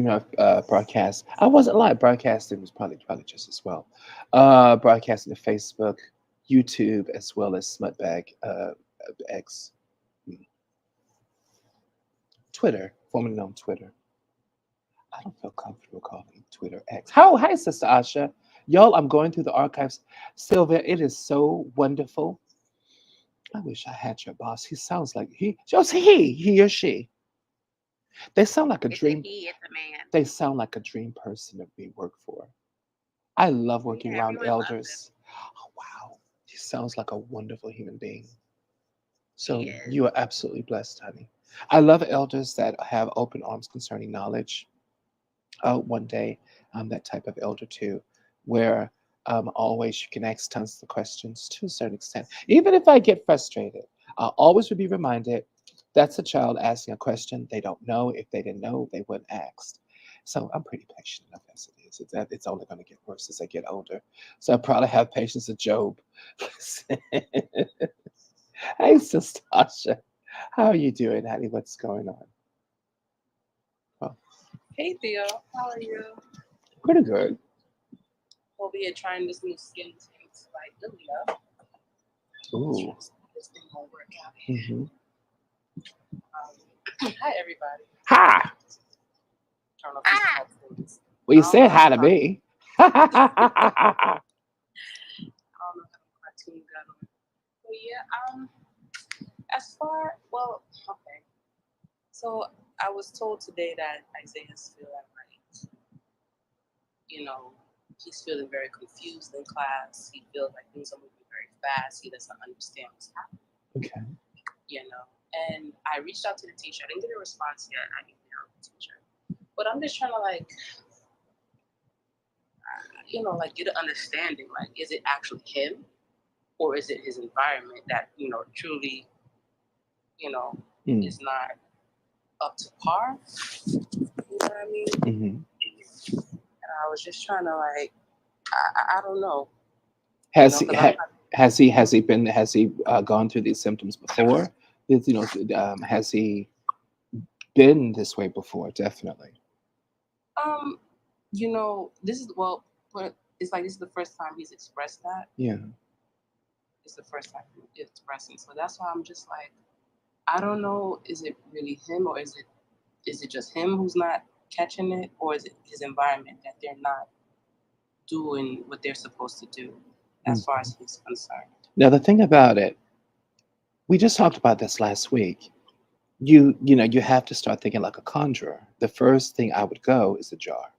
streaming of broadcast. I wasn't live broadcasting was probably just as well. Broadcasting to Facebook, YouTube, as well as Smutbag X, mm, Twitter, formerly known Twitter. I don't feel comfortable calling Twitter X. How? Hi, Sister Asha. Y'all, I'm going through the archives. Sylvia, it is so wonderful. I wish I had your boss. He sounds like just he or she. They sound like a It's a dream. he, it's a man. They sound like a dream person to be work for. I love working Yeah, around everyone loves him. elders. Oh, wow. He sounds like a wonderful human being. He So is. you are absolutely blessed, honey. I love elders that have open arms concerning knowledge. One day, I'm that type of elder too, where always you can ask tons of questions to a certain extent. Even if I get frustrated, I always would be reminded that's a child asking a question they don't know. If they didn't know, they wouldn't ask. So I'm pretty patient enough as it is. It's only going to get worse as I get older. So I probably have patience of Job. Hey, Sister Tasha, how are you doing, honey? What's going on? Oh, Hey Theo, how are you? pretty good. Over here trying this new skin tint by Beaulieu. Ooh. This thing won't work out. Hmm. Hi everybody. Ha! I don't know if this Ah, helpful. Well, you I don't know said how hi to to me. I don't know how to cartoon gun on. But yeah, as far okay. So I was told today that Isaiah's feeling like, you know, he's feeling very confused in class. He feels like things are moving very fast. He doesn't understand what's happening, Okay. you know. And I reached out to the teacher. I didn't get a response yet. I emailed the teacher. But I'm just trying to like get an understanding. Like, is it actually him, or is it his environment that truly, you know, Mm. is not up to par? You know what I mean? Hmm. And I was just trying to I don't know, Has he because I'm not. has he gone through these symptoms before? Has he been this way before? Definitely. Um, this is but it's like this is the first time he's expressed that. Yeah. It's the first time he's expressing. So that's why I'm just like, I don't know. Is it really him, or is it just him who's not catching it, or is it his environment that they're not doing what they're supposed to do as far Mhm. as he's concerned? Now the thing about it, we just talked about this last week. You have to start thinking like a conjurer. The first thing I would go is a jar.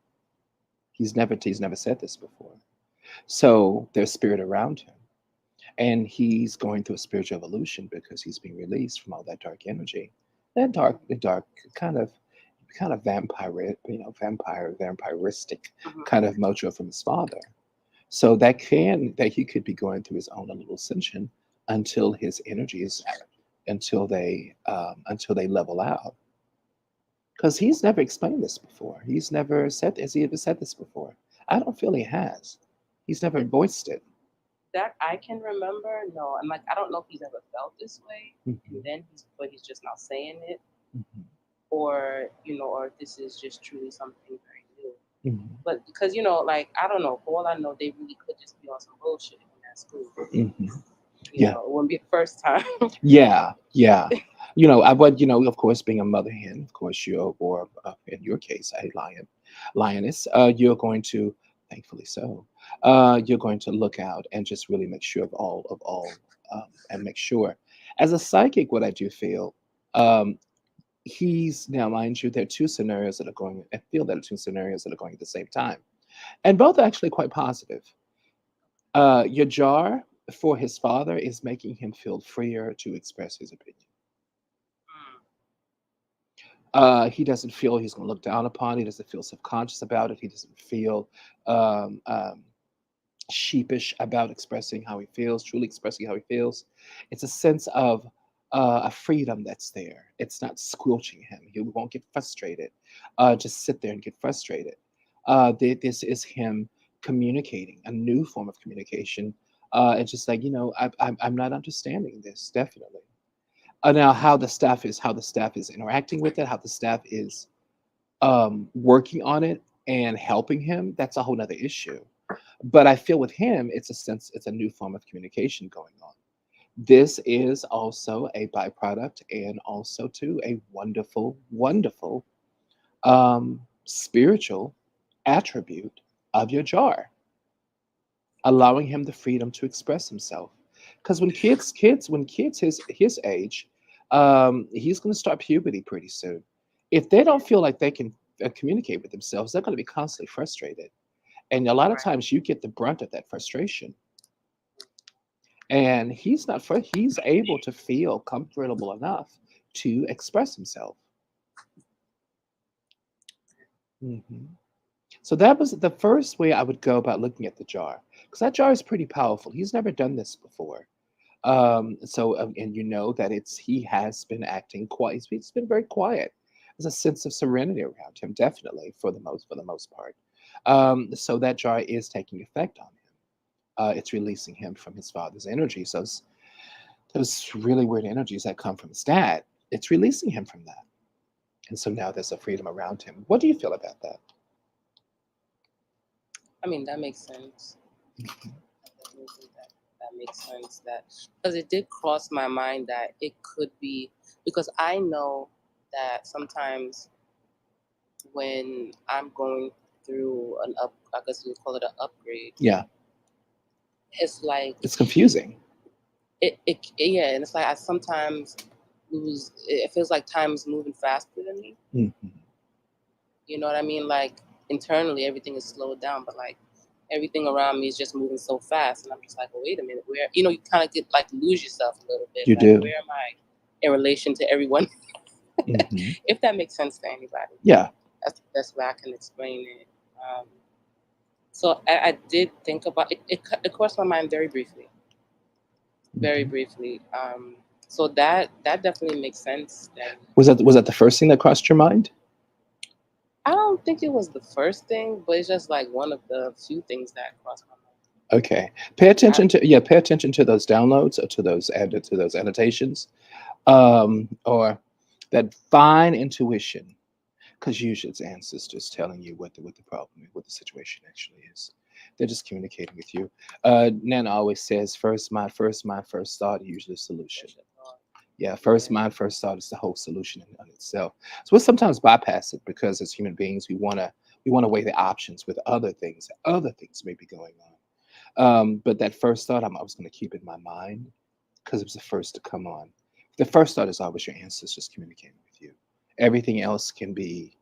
He's never said this before. So there's spirit around him, and he's going through a spiritual evolution because he's being released from all that dark energy, that dark kind of vampire, vampiristic Hmm. kind of mojo from his father. So that he could be going through his own little ascension until his energies until they level out. Because he's never explained this before. He's never said Has he ever said this before? I don't feel he has. He's never voiced it. That I can remember. No, and I don't know if he's ever felt this way, and Mhm, then he's just not saying it, mhm, or or this is just truly something very new. mhm, But because I don't know. For all I know, they really could just be on some bullshit in that school. mhm. Yeah, It wouldn't be the first time. yeah, yeah. Of course, being a mother hen, of course, in your case, a lioness, you're going to, thankfully so, you're going to look out and just really make sure of all, and make sure. As a psychic, what I do feel, um, he's now, mind you, there are two scenarios that are going. I feel there are two scenarios that are going at the same time, and both are actually quite positive. Your jar for his father is making him feel freer to express his opinion. Mm, He doesn't feel he's going to look down upon. He doesn't feel subconscious about it. He doesn't feel um, um, sheepish about expressing how he feels, truly expressing how he feels. It's a sense of a freedom that's there. It's not squelching him. He won't get frustrated. Just sit there and get frustrated. This is him communicating, a new form of communication. It's just like, I'm not understanding this, definitely. Now, how the staff is interacting with it, how the staff is Working on it and helping him, that's a whole nother issue. But I feel with him, it's a new form of communication going on. This is also a byproduct and also too a wonderful, wonderful spiritual attribute of your jar, allowing him the freedom to express himself. Because when kids his age, he's going to start puberty pretty soon. If they don't feel like they can communicate with themselves, they're going to be constantly frustrated, and a lot of Right. times you get the brunt of that frustration. And he's able to feel comfortable enough to express himself. Mhm. So that was the first way I would go about looking at the jar, because that jar is pretty powerful. He's never done this before. And you know that he has been acting quiet. He's been very quiet. There's a sense of serenity around him, definitely for the most part. So that jar is taking effect on him. It's releasing him from his father's energy. So those really weird energies that come from his dad, it's releasing him from that. And so now there's a freedom around him. What do you feel about that? I mean, that makes sense. I definitely think that makes sense. That because it did cross my mind that it could be because I know that sometimes when I'm going through I guess you would call it an upgrade. Yeah, It's like it's confusing. yeah, and it's like I sometimes lose. It feels like time is moving faster than me. Mhm. You know what I mean? Like internally, everything is slowed down, but like everything around me is just moving so fast, and I'm just like, well, wait a minute, where you kind of get like lose yourself a little bit. You Like, do. where am I in relation to everyone? Hmm. If that makes sense to anybody, Yeah. that's the best way I can explain it. So I did think about it. It crossed my mind very Hmm. briefly. So that definitely makes sense. Then Was that the first thing that crossed your mind? I don't think it was the first thing, but it's just like one of the few things that crossed my mind. Okay. Pay I, attention to pay attention to those downloads or to those annotations, or that fine intuition, because usually it's ancestors telling you what the problem is, what the situation actually is. They're just communicating with you. Nana always says, first mind, first thought, usually solution. that's your thought. Yeah, first Yeah. mind, first thought is the whole solution in itself. So we sometimes bypass it because as human beings, we wanna weigh the options with other things. Other things may be going on. But that first thought, I was going to keep in my mind because it was the first to come on. The first thought is always your ancestors communicating with you. Everything else can be,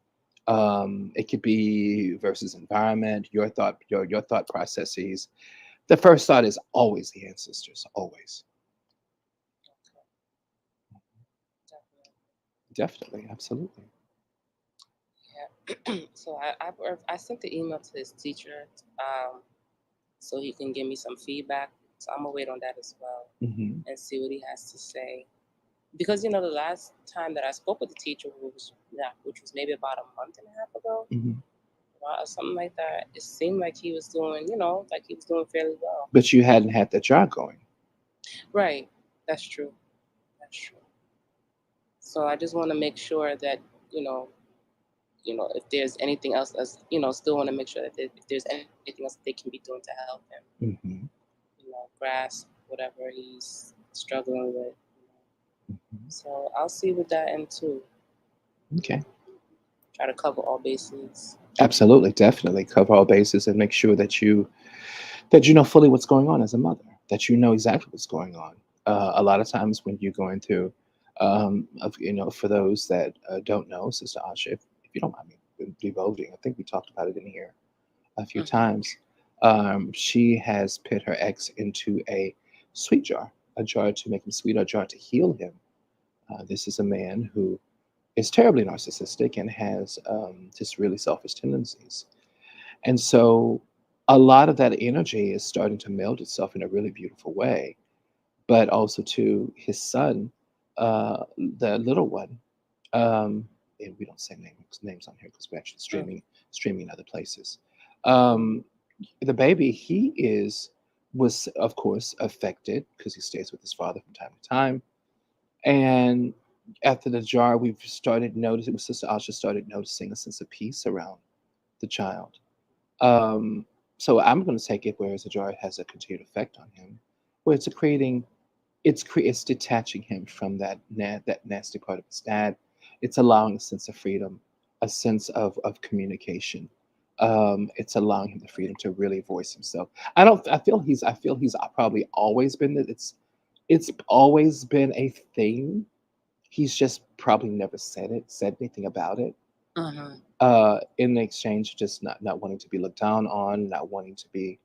it could be versus environment, your thought processes. The first thought is always the ancestors, always. Definitely. Definitely, absolutely. Yeah. So I sent the email to his teacher, so he can give me some feedback. So I'm gonna wait on that as well Hmm. and see what he has to say. Because the last time that I spoke with the teacher, which was maybe about a month and a half ago, Hmm. or something like that, it seemed like he was doing, like he was doing fairly well. But you hadn't had that job going. Right. That's true. That's true. So I just want to make sure that you know, if there's anything else, as still want to make sure that if there's anything else they can be doing to help him, Hmm. grasp whatever he's struggling with. Hmm. So I'll see with that end too. Okay. Try to cover all bases. Absolutely, definitely cover all bases and make sure that you know fully what's going on as a mother, that you know exactly what's going on. A lot of times when you're going through, for those that don't know, Sister Asha, if you don't mind me divulging, I think we talked about it in here a few Hmm. times. She has put her ex into a sweet jar, a jar to make him sweet, a jar to heal him. This is a man who is terribly narcissistic and has just really selfish tendencies. And so a lot of that energy is starting to meld itself in a really beautiful way. But also to his son, the little one, and we don't say names on here because we're actually streaming in other places. Hmm. Um, the baby, was of course affected because he stays with his father from time to time, and After the jar, we've started noticing. Sister Asha started noticing a sense of peace around the child. Um, so I'm going to take it whereas the jar has a continued effect on him, where it's creating, it's detaching him from that nasty part of his dad. It's allowing a sense of freedom, a sense of communication. It's allowing him the freedom to really voice himself. I feel he's probably always been that. It's always been a thing. He's just probably never said anything about it, Uh-huh. in exchange, just not wanting to be looked down on, not wanting to be,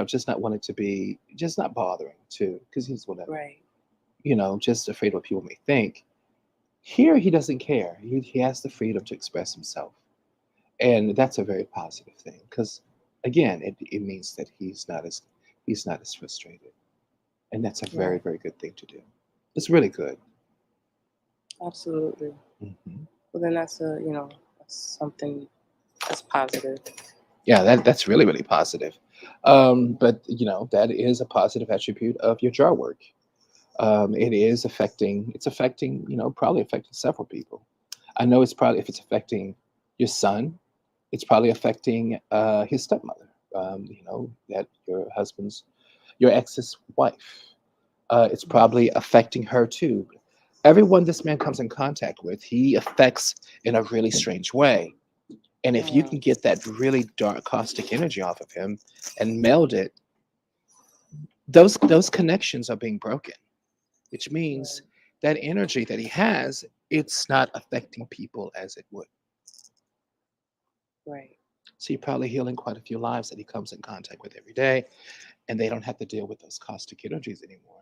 just not wanting to be, just not bothering too, because he's whatever, Right. just afraid what people may think. Here, he doesn't care. He has the freedom to express himself, and that's a very positive thing. Because again, it means that he's not as frustrated, and that's a very Right. very good thing to do. It's really good. Absolutely. Hmm. Well, then that's something that's positive. Yeah, that's really really positive. But that is a positive attribute of your jar work. It's affecting, probably affecting several people. I know it's probably, if it's affecting your son, it's probably affecting his stepmother. That your ex's wife. It's probably affecting her too. Everyone this man comes in contact with, he affects in a really strange way. And if you Mm, can get that really dark caustic energy off of him and meld it, those connections are being broken, which means right. that energy that he has, it's not affecting people as it would. Right. So you're probably healing quite a few lives that he comes in contact with every day, and they don't have to deal with those caustic energies anymore.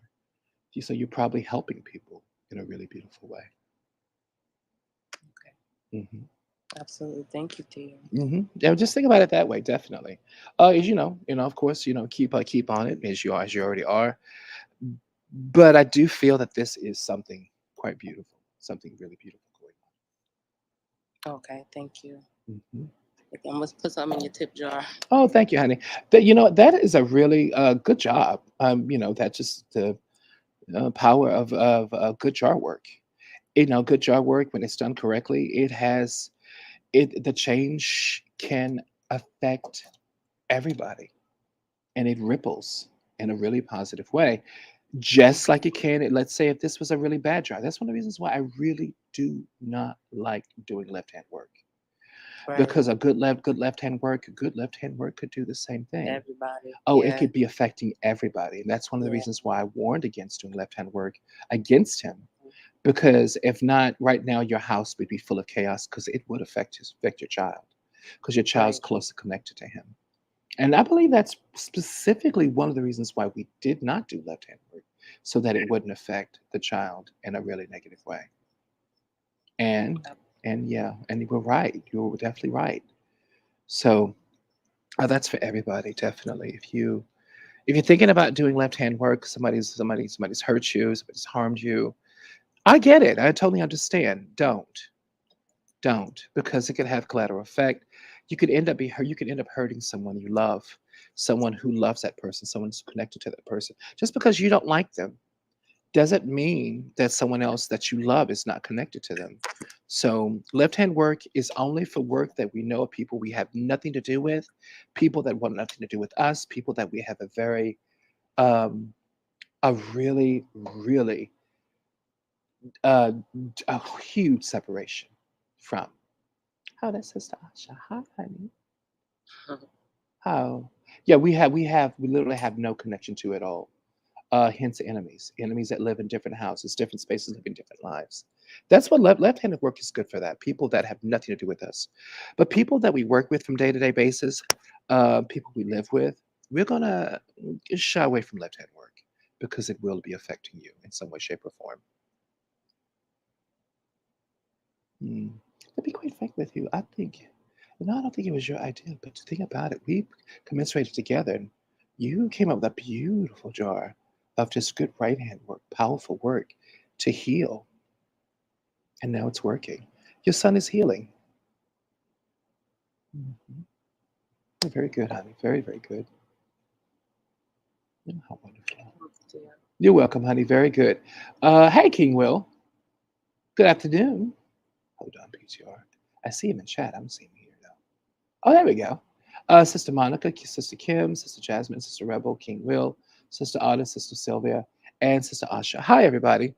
So you're probably helping people in a really beautiful way. Okay. Hmm. Absolutely. Thank you, dear. Yeah, just think about it that way. Definitely. As of course, keep on it as you already are. But I do feel that this is something quite beautiful, something really beautiful going Okay. Thank you. on. Hmm. Okay, I'm gonna put some in your tip jar. Oh, thank you, honey. That is a really good job. That's just the power of good jar work. Good jar work when it's done correctly, it has it. The change can affect everybody, and it ripples in a really positive way, just like it can. Let's say if this was a really bad jar, that's one of the reasons why I really do not like doing left hand work, Right. because a good left hand work could do the same thing. Everybody. Oh, it Yeah. could be affecting everybody. And that's one of the Yeah. reasons why I warned against doing left hand work against him. Because if not, right now your house would be full of chaos, because it would affect your child. Because your child's Right. closely connected to him. And I believe that's specifically one of the reasons why we did not do left hand work, so that it wouldn't affect the child in a really negative way. And Yep. and yeah, and you were right. You were definitely right. So that's for everybody, definitely. If you're thinking about doing left hand work, somebody's hurt you, somebody's harmed you. I get it. I totally understand. Don't, because it could have collateral effect. You could end up hurting someone you love, someone who loves that person, someone who's connected to that person. Just because you don't like them doesn't mean that someone else that you love is not connected to them. So left hand work is only for work that we know of, people we have nothing to do with, people that want nothing to do with us, people that we have um, a really, really uh, a huge separation from. Oh, that's Sister Asha. Hi, honey. Oh, yeah. We literally have no connection to it all. Hence, enemies that live in different houses, different spaces, living different lives. That's what left-handed work is good for. That people that have nothing to do with us, but people that we work with from day-to-day basis, people we live with, we're gonna shy away from left-hand work because it will be affecting you in some way, shape, or form. Hmm. To be quite frank with you, I think, no, I don't think it was your idea, but to think about it, we commiserated together and you came up with a beautiful jar of just good right hand work, powerful work to heal. And now it's working. Your son is healing. Mhm. Very good, honey. Very, very good. Oh, how wonderful. Dear. You're welcome, honey. Very good. Hey, King Will. Good afternoon. Hold on, PTR. I see him in chat. I don't see him here though. Oh, there we go. Sister Monica, Sister Kim, Sister Jasmine, Sister Rebel, King Will, Sister Autumn, Sister Sylvia, and Sister Asha. Hi, everybody.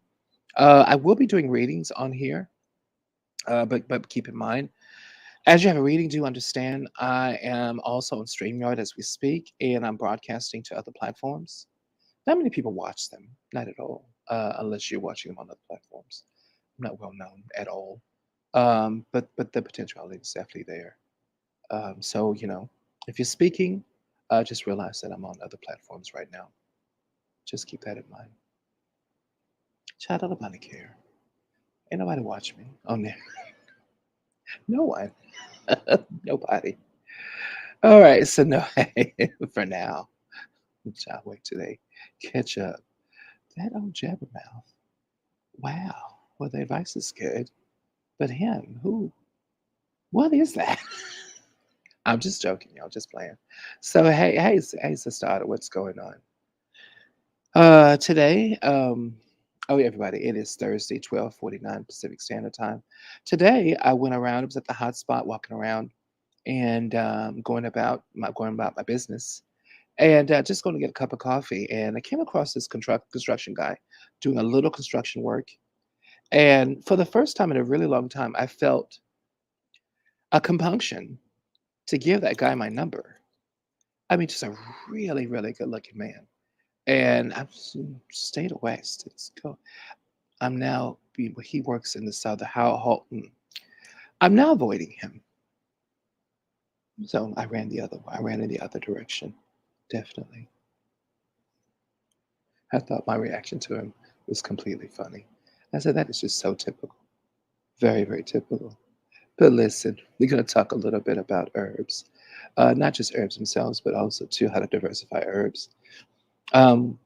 I will be doing readings on here, but keep in mind, as you have a reading, do understand I am also on StreamYard as we speak, and I'm broadcasting to other platforms. Not many people watch them, not at all, unless you're watching them on other platforms. I'm not well known at all, but the potentiality is definitely there. So if you're speaking, just realize that I'm on other platforms right now. Just keep that in mind. Child, don't nobody care. Ain't nobody watch me on there. No one. Nobody. All right. So no, for now, child, wait today. Catch up. That old jabbermouth. Wow. Well, the advice is good, but him, who? What is that? I'm just joking, y'all. Just playing. So hey, Sister Otter, what's going on? Today, oh yeah, everybody, it is Thursday, 12:49 Pacific Standard Time. Today, I went around. I was at the hot spot, walking around and going about my business, and just going to get a cup of coffee. And I came across this construction guy doing a little construction work. And for the first time in a really long time, I felt a compunction to give that guy my number. I mean, just a really, really good looking man. And I stayed away. Go. I'm now he works in the south. How I'm now avoiding him. So I ran in the other direction. Definitely. I thought my reaction to him was completely funny. I said that is just so typical. Very, very typical. But listen, we're going to talk a little bit about herbs. Not just herbs themselves, but also too how to diversify herbs.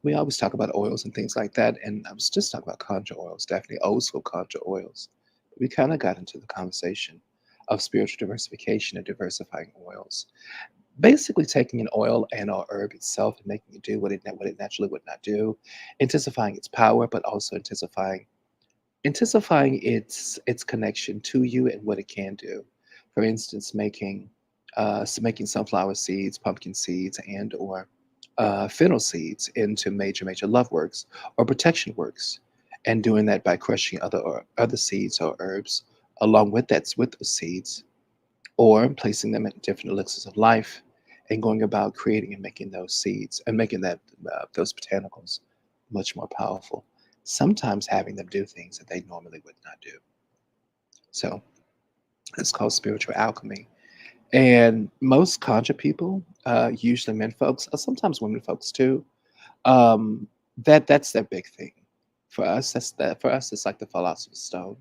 We always talk about oils and things like that, and I was just talking about conjure oils, definitely old school conjure oils. We kind of got into the conversation of spiritual diversification and diversifying oils. Basically, taking an oil and or herb itself and making it do what it naturally would not do, intensifying its power, but also intensifying its connection to you and what it can do. For instance, making sunflower seeds, pumpkin seeds, and or fennel seeds into major love works or protection works, and doing that by crushing other seeds or herbs along with those seeds, or placing them in different elixirs of life, and going about creating and making those seeds and making those botanicals much more powerful. Sometimes having them do things that they normally would not do. So it's called spiritual alchemy. And most conjure people, usually men folks, sometimes women folks too, that's their big thing. For us, it's like the philosopher's stone,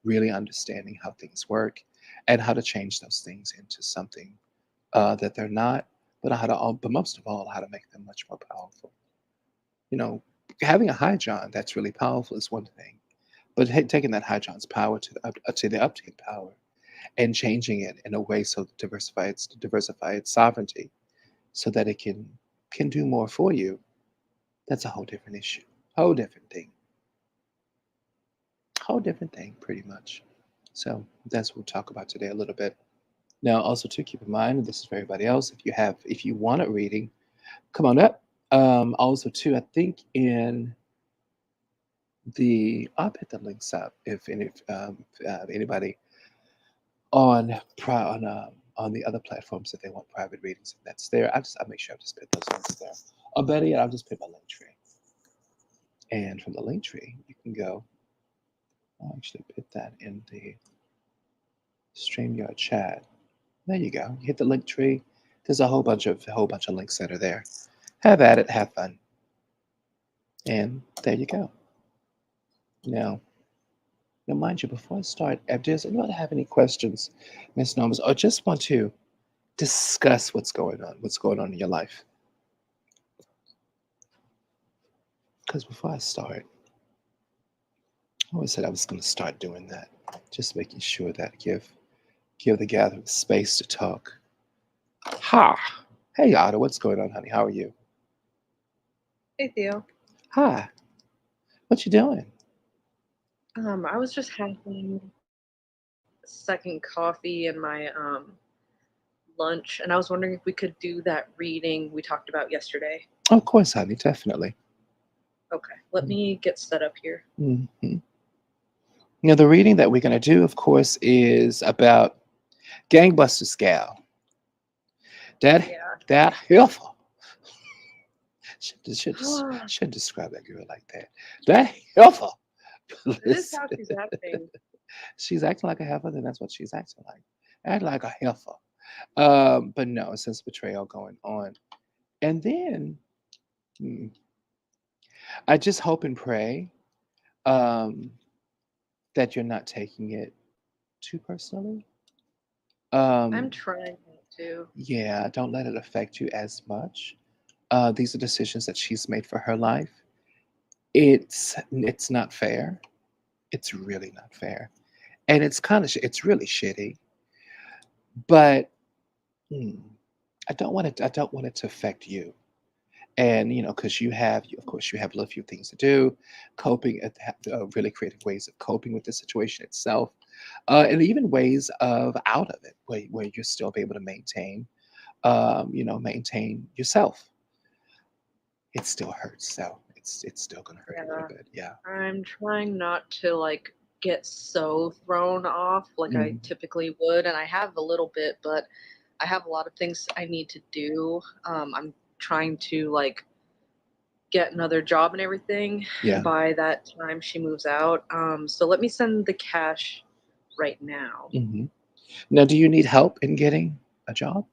really understanding how things work and how to change those things into something that they're not, but most of all, how to make them much more powerful. You know, having a high John that's really powerful is one thing, but taking that high John's power to the uptake power and changing it in a way so to diversify its sovereignty, so that it can do more for you. That's a whole different issue, whole different thing, whole different thing, pretty much. So that's what we'll talk about today a little bit. Now, also to keep in mind, and this is for everybody else, if you want a reading, come on up. Also, too, I think in I'll put the links up if anybody on the other platforms that they want private readings, if that's there. I make sure I just put those links there. Or better yet, I'll just put my link tree. And from the link tree, you can go. I'll actually put that in the StreamYard chat. There you go. You hit the link tree. There's a whole bunch of links that are there. Have at it, have fun. And there you go. Now, mind you, before I start, does anyone have any questions, Miss Nomas, or just want to discuss what's going on in your life? Because before I start, I always said I was going to start doing that, just making sure that give the gathering space to talk. Ha! Hey, Otto, what's going on, honey? How are you? Hey Theo. Hi. What you doing? I was just having second coffee and my lunch, and I was wondering if we could do that reading we talked about yesterday. Of course, honey, definitely. Okay, let me get set up here. Hmm. Now, the reading that we're going to do, of course, is about Gangbusters Gal. That Yeah. that heifer. Should describe that girl like that. That heifer. It is Listen, how she's acting. she's acting like a heifer, then that's what she's acting like. Act like a heifer. But no, a sense of betrayal going on. And then hmm, I just hope and pray um, that you're not taking it too personally. I'm Um, trying not to. yeah, don't let it affect you as much. These are decisions that she's made for her life. It's not fair. It's really not fair, and it's really shitty. But hmm, I don't want it to affect you. And because of course, you have a few things to do, coping, really creative ways of coping with the situation itself, and even ways of out of it, where you're still be able to maintain yourself. It still hurts, so it's still gonna hurt a little Yeah. bit. Yeah. I'm trying not to like get so thrown off like I Mm, typically would, and I have a little bit, but I have a lot of things I need to do. I'm trying to like get another job and everything yeah. by that time she moves out. So let me send the cash right now. Hmm. Now, do you need help in getting a job?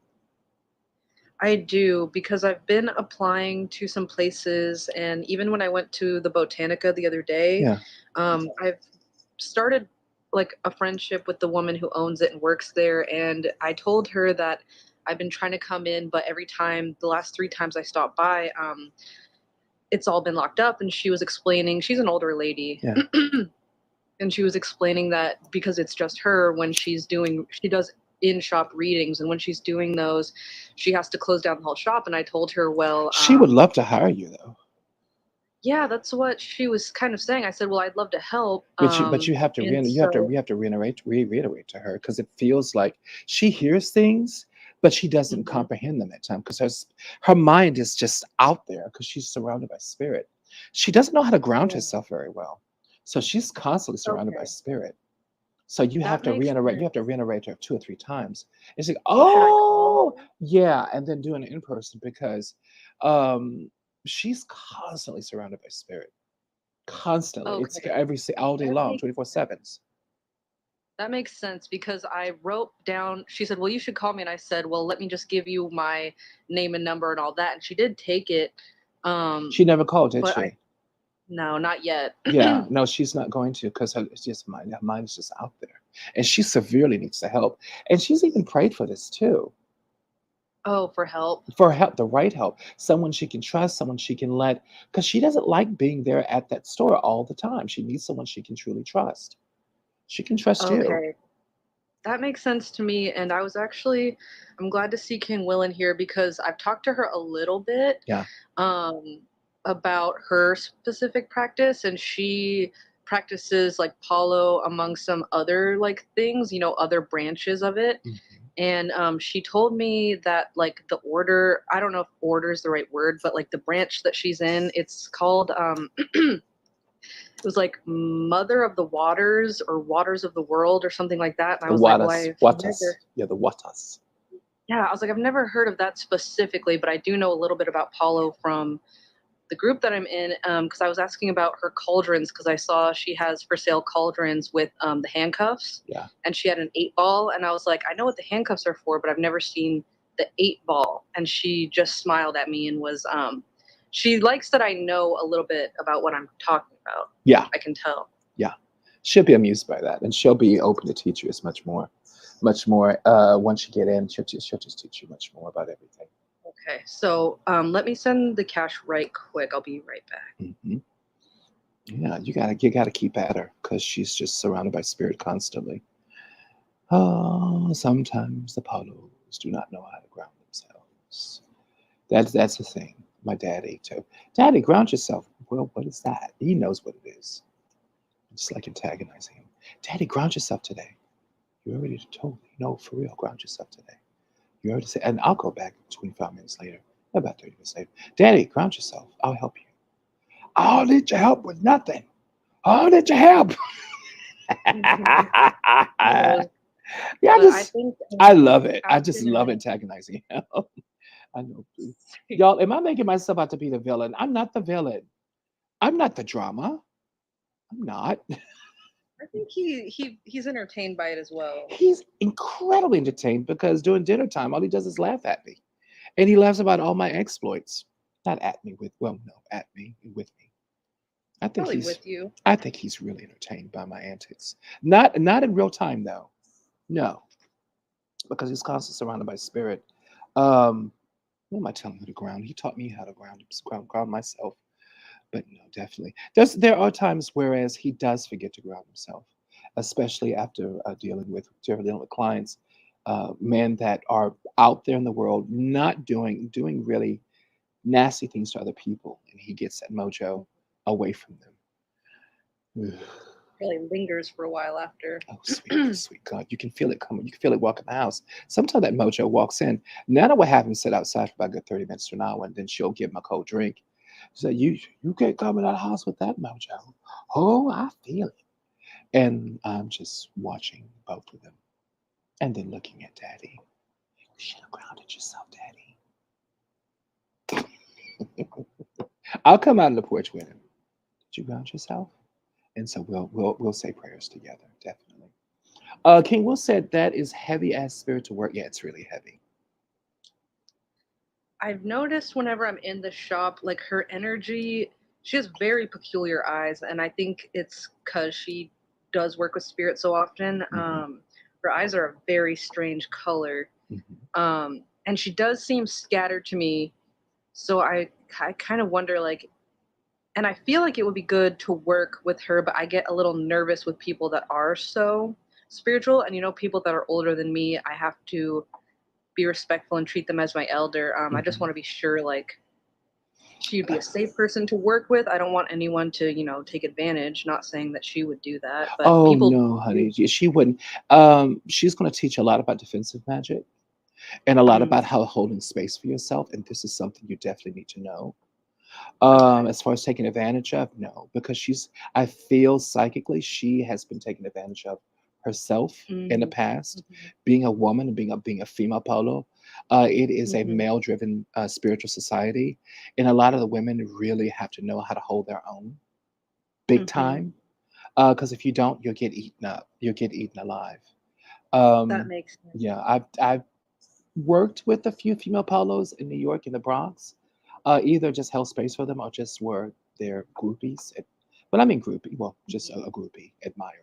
I do because I've been applying to some places, and even when I went to the Botanica the other day, Yeah. I've started like a friendship with the woman who owns it and works there. And I told her that I've been trying to come in, but every time, the last 3 times I stopped by, it's all been locked up. And she was explaining, she's an older lady. Yeah. And she was explaining that because it's just her, when she does in shop readings, and when she's doing those, she has to close down the whole shop. And I told her, well, She would love to hire you though. yeah, that's what she was kind of saying. I said, well, I'd love to help. But you have to And so, reiterate to her, because it feels like she hears things, but she doesn't mhm, comprehend them at times, because her mind is just out there because she's surrounded by spirit. She doesn't know how to ground yeah, herself very well, so she's constantly surrounded by okay, spirit. So you have that to makes reiterate. You sense. have to reiterate to her 2 or 3 times. It's like, Oh, should I call oh her? yeah, and then doing it in person, because um, she's constantly surrounded by spirit. Constantly. It's Okay, all day that long, makes 24/7s. that makes sense because I wrote down. She said, "Well, you should call me," and I said, "Well, let me just give you my name and number and all that." And she did take it, She never called, did but I she? no, not yet. Yeah, no, she's not going to, because her mind is just out there, and she severely needs the help. And she's even prayed for this too, Oh, for help. for help, the right help, someone she can trust, someone she can let, because she doesn't like being there at that store all the time. She needs someone she can truly trust. She can trust you. Okay, that makes sense to me. And I'm glad to see King Will in here because I've talked to her a little bit Yeah. um, about her specific practice, and she practices like Paulo among some other like things, other branches of it. Mhm. And she told me that like the order, I don't know if order is the right word, but like the branch that she's in, it's called it was like Mother of the Waters or Waters of the World or something like that. And I The was like, well, Watas. Yeah, the Watas. yeah, I was like, I've never heard of that specifically, but I do know a little bit about Paulo from the group that I'm in, because I was asking about her cauldrons because I saw she has for sale cauldrons with the handcuffs, Yeah. and she had an 8 ball, and I was like, I know what the handcuffs are for, but I've never seen the 8 ball, and she just smiled at me and was she likes that I know a little bit about what I'm talking about. Yeah. I can tell. Yeah. She'll be amused by that, and she'll be open to teach you as much more. Once you get in, she'll just teach you much more about everything. Okay, so let me send the cash right quick. I'll be right back. Hmm. Yeah, you gotta keep at her, because she's just surrounded by spirit constantly. Oh, sometimes the Paulos do not know how to ground themselves. That's the thing. My daddy too. Daddy, ground yourself. Well, what is that? He knows what it is. Just like antagonizing him. Daddy, ground yourself today. You already told me. No, for real, ground yourself today. You already said, and I'll go back 25 minutes later, about 30 minutes later. Daddy, ground yourself. I'll help you. I don't need your help with nothing. I don't need your help. One of yeah, those. I But I just, think I love it. I I've just been love in antagonizing him. I know. Y'all, am I making myself out to be the villain? I'm not the villain. I'm not the drama. I'm not. I think he's entertained by it as well. He's incredibly entertained because during dinner time, all he does is laugh at me. And he laughs about all my exploits. Not at me with, well, no, at me with me. I think Probably he's with you. I think he's really entertained by my antics. Not in real time though. No, because he's constantly surrounded by spirit. Um, what am I telling you to ground? He taught me how to ground myself. But no, definitely. There are times whereas he does forget to ground himself, especially after dealing with clients, men that are out there in the world not doing really nasty things to other people, and he gets that mojo away from them. Really lingers for a while after. Oh, sweet God. You can feel it coming. You can feel it walking the house. Sometimes that mojo walks in. Nana will have him sit outside for about a good 30 minutes to an hour, and then she'll give him a cold drink. She said, you can't come in that house with that mojo. Oh, I feel it. And I'm just watching both of them and then looking at Daddy. You should have grounded yourself, Daddy. I'll come out on the porch with him. Did you ground yourself? And so we'll say prayers together, definitely. King Will said that is heavy as spiritual work. Yeah, it's really heavy. I've noticed whenever I'm in the shop, like her energy, she has very peculiar eyes, and I think it's because she does work with spirit so often. Hmm. Her eyes are a very strange color, Hmm. and she does seem scattered to me. So I kind of wonder, like, and I feel like it would be good to work with her, but I get a little nervous with people that are so spiritual, and people that are older than me, I have to be respectful and treat them as my elder. I just Hmm. want to be sure, like, she'd be a safe person to work with. I don't want anyone to, take advantage. Not saying that she would do that, but Oh people no, do. honey, she wouldn't. She's going to teach a lot about defensive magic and a lot Mm, about how holding space for yourself. And this is something you definitely need to know. okay. As far as taking advantage of, no, because I feel psychically she has been taken advantage of herself in the Mm, past. hmm. Being a woman and being a female polo, it is a Hmm. male-driven spiritual society, and a lot of the women really have to know how to hold their own, big Hmm. time. Because if you don't, you'll get eaten up. You'll get eaten alive. That Um, makes sense. yeah, I've worked with a few female polos in New York in the Bronx. Either just held space for them or just were their groupies. But I mean groupie, well, just Mhm. a groupie admiring.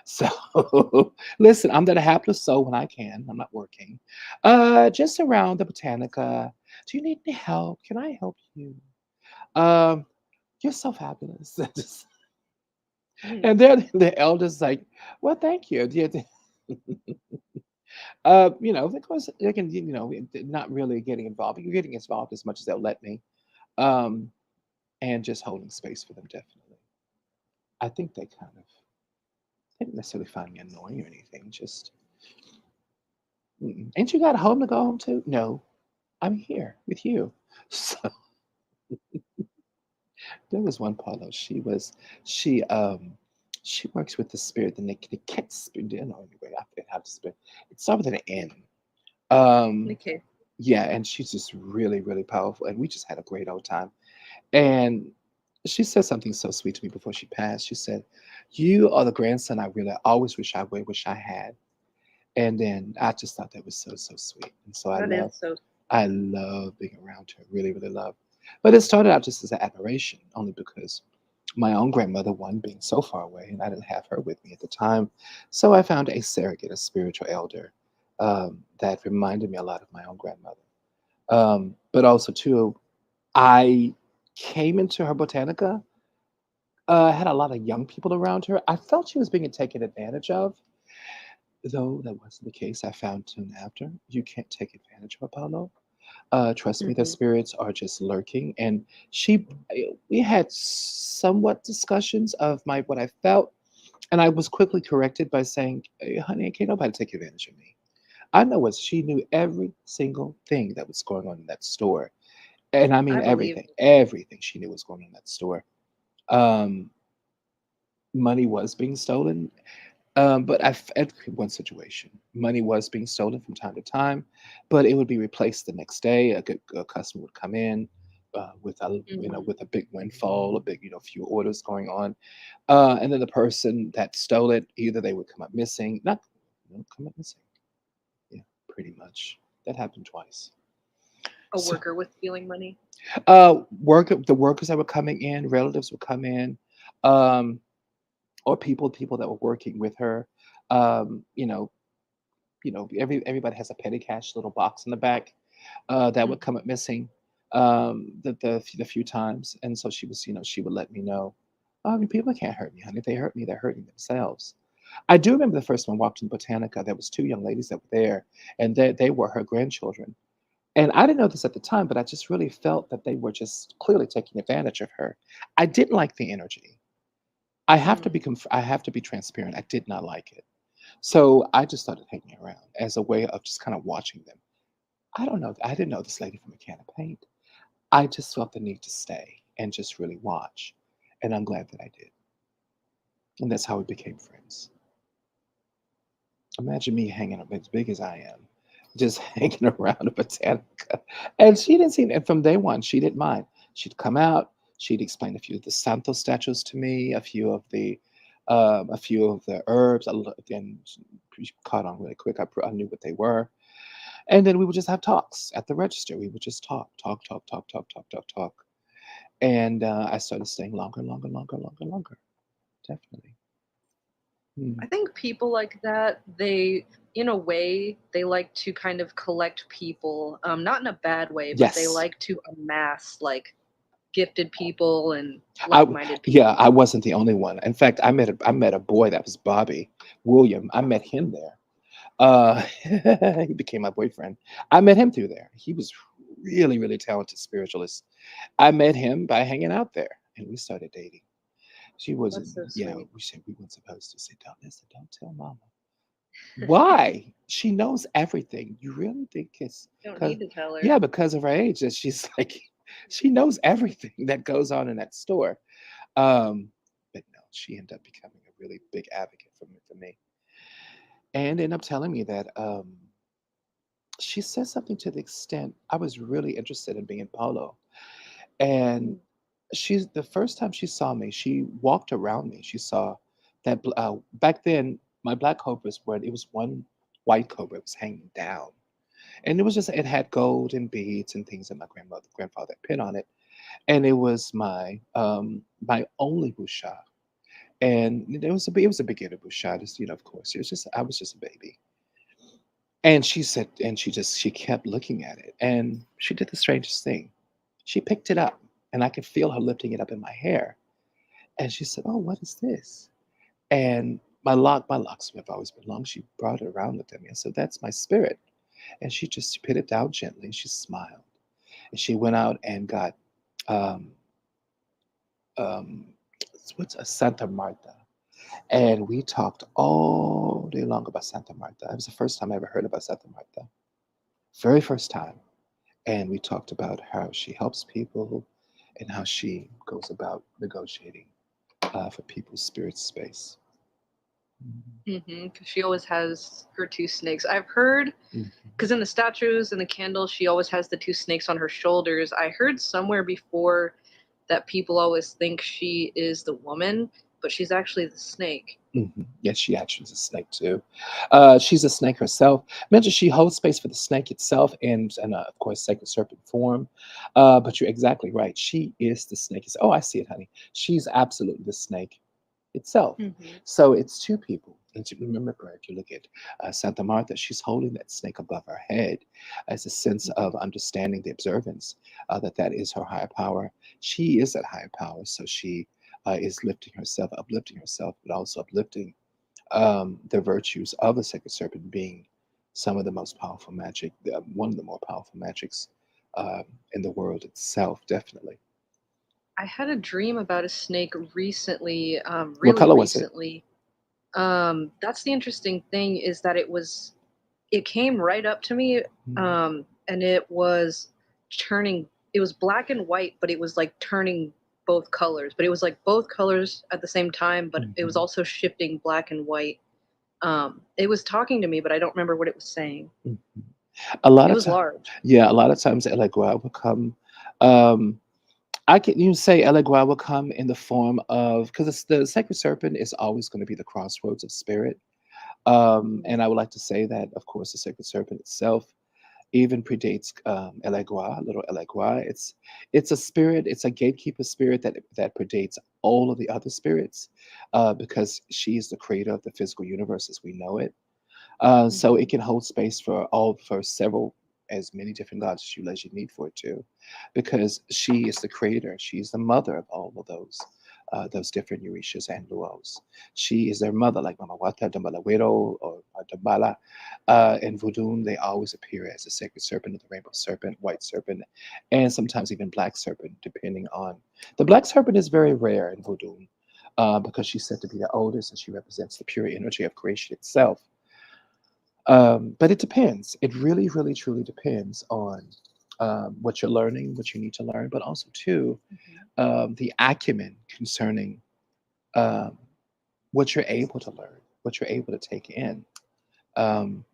So listen, I'm that hapless soul when I can. I'm not working. Just around the Botanica. Do you need any help? Can I help you? Um, you're so fabulous. Mm. And they're the eldest like, well, thank you. Yeah, of course, they can, not really getting involved. But you're getting involved as much as they'll let me, um, and just holding space for them. Definitely, I think they didn't necessarily find me annoying or anything. Just, ain't you got a home to go home to? No, I'm here with you. So there was one Paulo. She works with the spirit, the cat spirit. I don't know anyway. I forget how to spell. It starts with an N. Um, Okay. yeah, and she's just really, really powerful. And we just had a great old time. And she said something so sweet to me before she passed. She said, "You are the grandson I really always wish I had." And then I just thought that was so, so sweet. And so That is so. I love being around her. Really, really love. But it started out just as an admiration, only because my own grandmother, one being so far away, and I didn't have her with me at the time. So I found a surrogate, a spiritual elder, that reminded me a lot of my own grandmother. But also, too, I came into her botanica, had a lot of young people around her. I felt she was being taken advantage of, though that wasn't the case. I found soon after you can't take advantage of Apollo. Trust me, the Hmm. spirits are just lurking. And we had somewhat discussions of my what I felt. And I was quickly corrected by saying, "Hey, honey, can't nobody take advantage of me." I know what she knew every single thing that was going on in that store. And I mean I believe everything, everything she knew was going on in that store. Um, Money was being stolen. But I've had one situation. Money was being stolen from time to time, but it would be replaced the next day. A customer would come in with a it. with a big windfall, a big few orders going on, and then the person that stole it, either they would come up missing, not come up missing. Yeah, pretty much. That happened twice. A So, worker with stealing money. the workers that were coming in, relatives would come in, um, or people that were working with her. Um, you know, everybody has a petty cash little box in the back that would come Mhm. up missing the few times, and so she would let me know. I mean, people can't hurt me, honey. If they hurt me, they're hurting themselves. I do remember the first time I walked in Botanica. There was two young ladies that were there, and they were her grandchildren. And I didn't know this at the time, but I just really felt that they were just clearly taking advantage of her. I didn't like the energy. Mm. I have to be transparent. I did not like it. So I just started hanging around as a way of just kind of watching them. I don't know. I didn't know this lady from a can of paint. I just felt the need to stay and just really watch. And I'm glad that I did. And that's how we became friends. Imagine me hanging up as big as I am, just hanging around a Botanica. And she didn't seem, and from day one, she didn't mind. She'd come out, she'd explain a few of the Santo statues to me, a few of the herbs. Again, she caught on really quick. I knew what they were. And then we would just have talks at the register. We would just talk, talk, talk, talk, talk, talk, talk, talk. And I started staying longer, longer, longer, longer, longer. Definitely. I Mm. think people like that, they, in a way, they like to kind of collect people, not in a bad way, but they Yes. like to amass like gifted people and I like-minded yeah, people. I wasn't the only one. In fact, I met a boy that was Bobby William. I met him there. Uh, he became my boyfriend. I met him through there. He was really, really talented spiritualist. I met him by hanging out there, and we started dating. She wasn't, That's so yeah. sweet. We said we weren't supposed to say, "Don't listen, don't tell mama." Why? She knows everything. You really think it's Don't because, need to tell her. yeah, because of her age that she's like, she knows everything that goes on in that store. Um, but no, she ended up becoming a really big advocate for me, and ended up telling me that she said something to the extent I was really interested in being polo, and Mm. she's the first time she saw me, she walked around me. She saw that back then my black cobras were it was one white cobra. It was hanging down, and it was just it had gold and beads and things that my grandfather had put on it, and it was my only busha. And it was a beginner bushot. Of course, it was just I was just a baby. And she said, and she kept looking at it, and she did the strangest thing. She picked it up, and I could feel her lifting it up in my hair. And she said, "Oh, what is this?" And my locks have always been long. She brought it around with me. I said, "That's my spirit." And she just put it down gently, and she smiled. And she went out and got um, um, what's a Santa Marta. And we talked all day long about Santa Marta. It was the first time I ever heard about Santa Marta. Very first time. And we talked about how she helps people and how she goes about negotiating for people's spirit space. Mhm, 'cause she always has her 2 snakes. I've heard, Mhm. because in the statues and the candles, she always has the 2 snakes on her shoulders. I heard somewhere before that people always think she is the woman, but she's actually the snake. Mhm. Yes, she actually is a snake too. She's a snake herself. Imagine she holds space for the snake itself and of course, sacred serpent form. But you're exactly right. She is the snake. Oh, I see it, honey. She's absolutely the snake itself. Mhm. So it's two people. And to remember, if you look at Santa Martha, she's holding that snake above her head as a sense Mhm. of understanding the observance that that is her higher power. She is that higher power, so she is lifting herself, uplifting herself, but also uplifting the virtues of the sacred serpent being some of the most powerful magic, one of the more powerful magics in the world itself, definitely. I had a dream about a snake recently, What really color was it? recently. That's the interesting thing is that it came right up to me, Mm, and it was turning. It was black and white, but it was like turning both colors. But it was like both colors at the same time, but it was mhm, also shifting black and white. It was talking to me, but I don't remember what it was saying. mhm. A lot It of was times, large. yeah, a lot of times Elegua will come. Um, I can you say Elegua will come in the form of because the sacred serpent is always going to be the crossroads of spirit. Mhm. And I would like to say that, of course, the sacred serpent itself even predates Elegua, little Elegua. It's a spirit. It's a gatekeeper spirit that predates all of the other spirits, because she is the creator of the physical universe as we know it. So it Mhm. can hold space for several as many different gods as you need for it to, because she is the creator. She's the mother of all of those different Eurishas and Luos. She is their mother, like Mama Wata, Dambalawero, or Dambala. In Voodoo, they always appear as the sacred serpent, or the rainbow serpent, white serpent, and sometimes even black serpent, depending on. The black serpent is very rare in Voodoo, because she's said to be the oldest and she represents the pure energy of creation itself. But it depends. It really, really, truly depends on what you're learning, what you need to learn, but also too Mhm. the acumen concerning um, what you're able to learn, what you're able to take in. Um,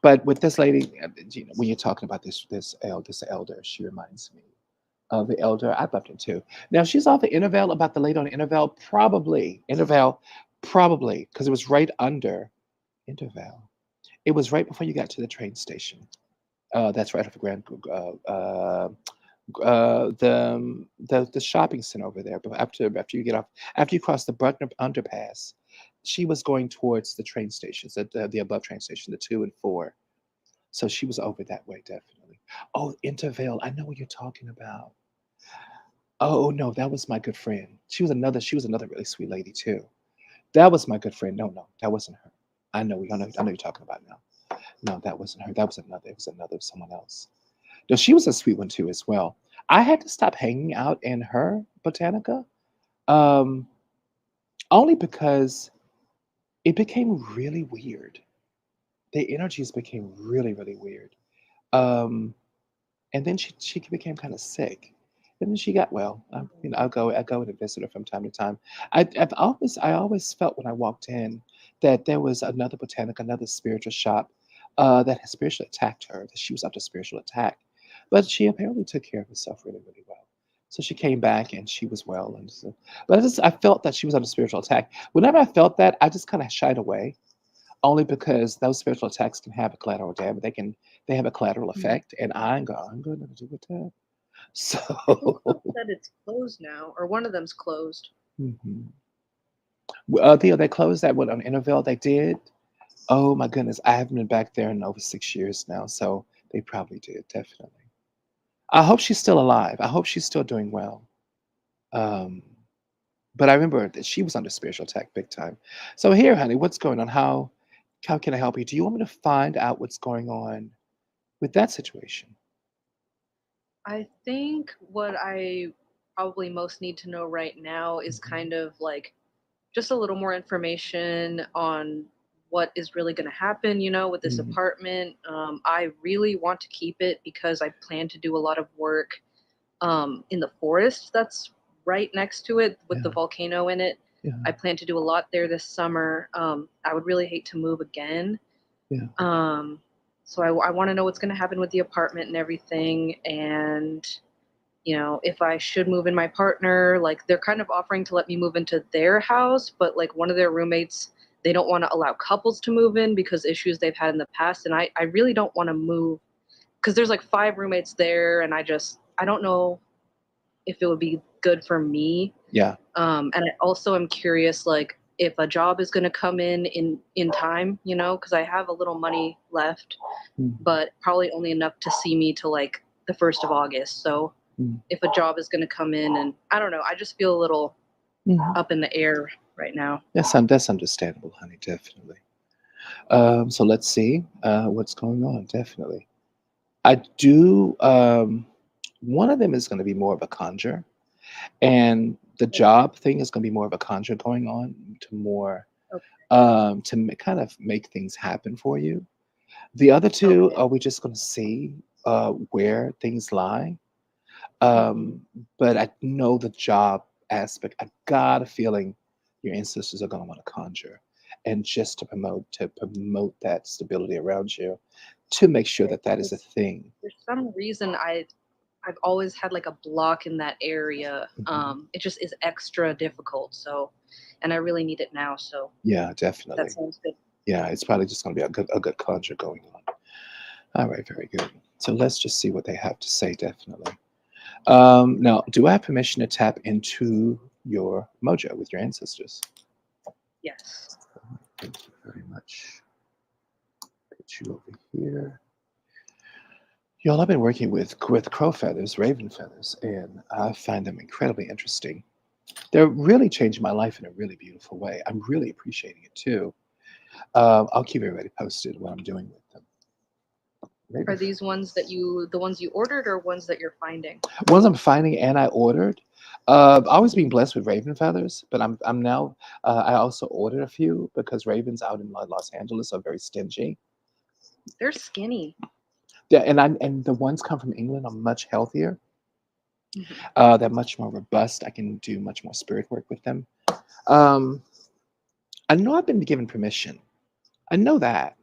but with this lady, when you're talking about this elder, she reminds me of the elder. I loved him too. Now she's off the Intervale, about the lady on Intervale, probably Intervale, probably because it was right under Intervale. It was right before you got to the train station. That's right off the Grand, the shopping center over there. But after you get off, after you cross the Bruckner underpass, she was going towards the train stations, the above train station, the 2 and 4. So she was over that way, definitely. Oh, Intervale, I know what you're talking about. Oh no, that was my good friend. She was another really sweet lady too. That was my good friend. No, no, that wasn't her. I know you're talking about now. No, that wasn't her. That was another. It was another someone else. No, she was a sweet one too as well. I had to stop hanging out in her botanica, um, only because it became really weird. The energies became really, really weird. Um, and then she became kind of sick, and then she got well. I go and visit her from time to time. I always felt when I walked in that there was another botanic, another spiritual shop, that had spiritually attacked her. That she was under spiritual attack, but she apparently took care of herself really, really well. So she came back and she was well, and so, but I felt that she was under spiritual attack. Whenever I felt that, I just kind of shied away, only because those spiritual attacks can have a collateral damage. They have a collateral Mhm. effect, and I'm going to do with that. People So, said it's closed now, or one of them's closed. mhm. They closed that one on Interville. They did. Oh my goodness, I haven't been back there in over 6 years now, so they probably did, definitely. I hope she's still alive. I hope she's still doing well. Um, but I remember that she was under spiritual attack big time. So here, honey, what's going on? How can I help you? Do you want me to find out what's going on with that situation? I think what I probably most need to know right now is Mhm, kind of like just a little more information on what is really going to happen, with this mhm, apartment. I really want to keep it because I plan to do a lot of work in the forest that's right next to it with the yeah, volcano in it. yeah, I plan to do a lot there this summer. I would really hate to move again. yeah. Um, so I want to know what's going to happen with the apartment and everything. And if I should move in my partner, like they're kind of offering to let me move into their house, but like one of their roommates, they don't want to allow couples to move in because issues they've had in the past. And I really don't want to move because there's like five roommates there. And I don't know if it would be good for me. Yeah. And I also am curious, like, if a job is going to come in time, because I have a little money left, Mhm, but probably only enough to see me to like the 1st of August. So mhm, if a job is going to come in, and I don't know, I just feel a little mhm. up in the air right now. That's understandable, honey, definitely. So let's see what's going on. Definitely, I do. One of them is going to be more of a conjure, and the Okay. job thing is going to be more of a conjure going on to more. Okay. kind of make things happen for you. The other two, Okay. are we just going to see where things lie? Hmm. But I know the job aspect. I got a feeling your ancestors are going to want to conjure, and just to promote that stability around you, to make sure Okay. that that is a Because thing. for some reason I've always had like a block in that area. Mhm. It just is extra difficult. So, and I really need it now. So Yeah, that definitely. sounds good. Yeah, it's probably just going to be a good conjure going on. All right, very good. So let's just see what they have to say. Definitely. Now, do I have permission to tap into your mojo with your ancestors? Yes. Thank you very much. Put you over here. Y'all, I've been working with crow feathers, raven feathers, and I find them incredibly interesting. They're really changing my life in a really beautiful way. I'm really appreciating it too. I'll keep everybody posted what I'm doing with them. Raven Are these ones that the ones you ordered or ones that you're finding? ones I'm finding and I ordered. I've always been blessed with raven feathers, but I'm now. I also ordered a few because ravens out in Los Angeles are very stingy. They're skinny. Yeah, and the ones come from England are much healthier. Hmm. They're much more robust. I can do much more spirit work with them. Um, I know I've been given permission. I know that.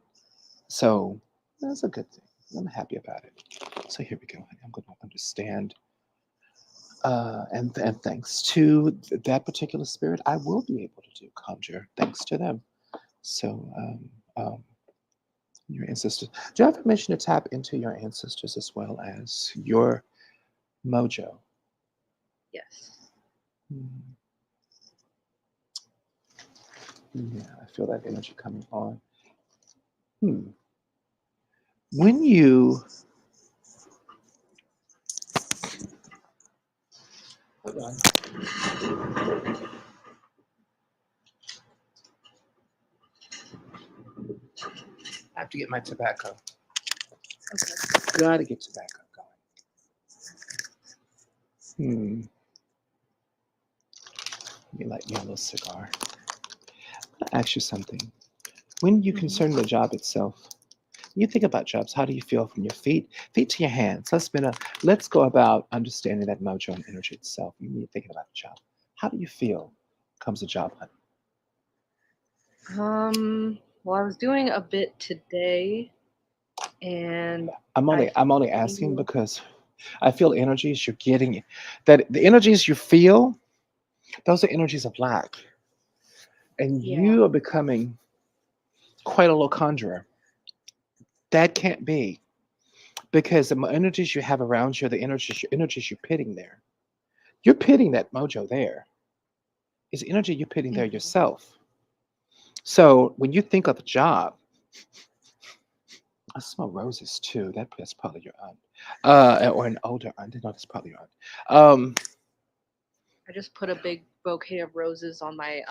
So that's a good thing. I'm happy about it. So here we go. I'm going to understand. And thanks to that particular spirit, I will be able to do conjure. Thanks to them. So, your ancestors. Do you have permission to tap into your ancestors as well as your mojo? Yes. Hmm, yeah, I feel that energy coming on. Hmm. When you hold on, I have to get my tobacco. Okay. Gotta get tobacco going. Let me light me a little cigar. I'll ask you something. When you Hmm. concern the job itself, you think about jobs. How do you feel from your feet to your hands? Let's go about understanding that mojo and energy itself. When you're thinking about a job, how do you feel comes a job hunt? Well, I was doing a bit today, and I'm I only I'm only asking feel because I feel energies you're getting, that the energies you feel, those are energies of lack, and yeah. you are becoming quite a low conjurer. That can't be, because the energies you have around you, the energies you're pitting there. You're pitting that mojo there. Is energy you're pitting there Hmm. yourself. So when you think of a job, I smell roses too. That's probably your aunt, or an older aunt. No, that's probably your aunt. I just put a big bouquet of roses on my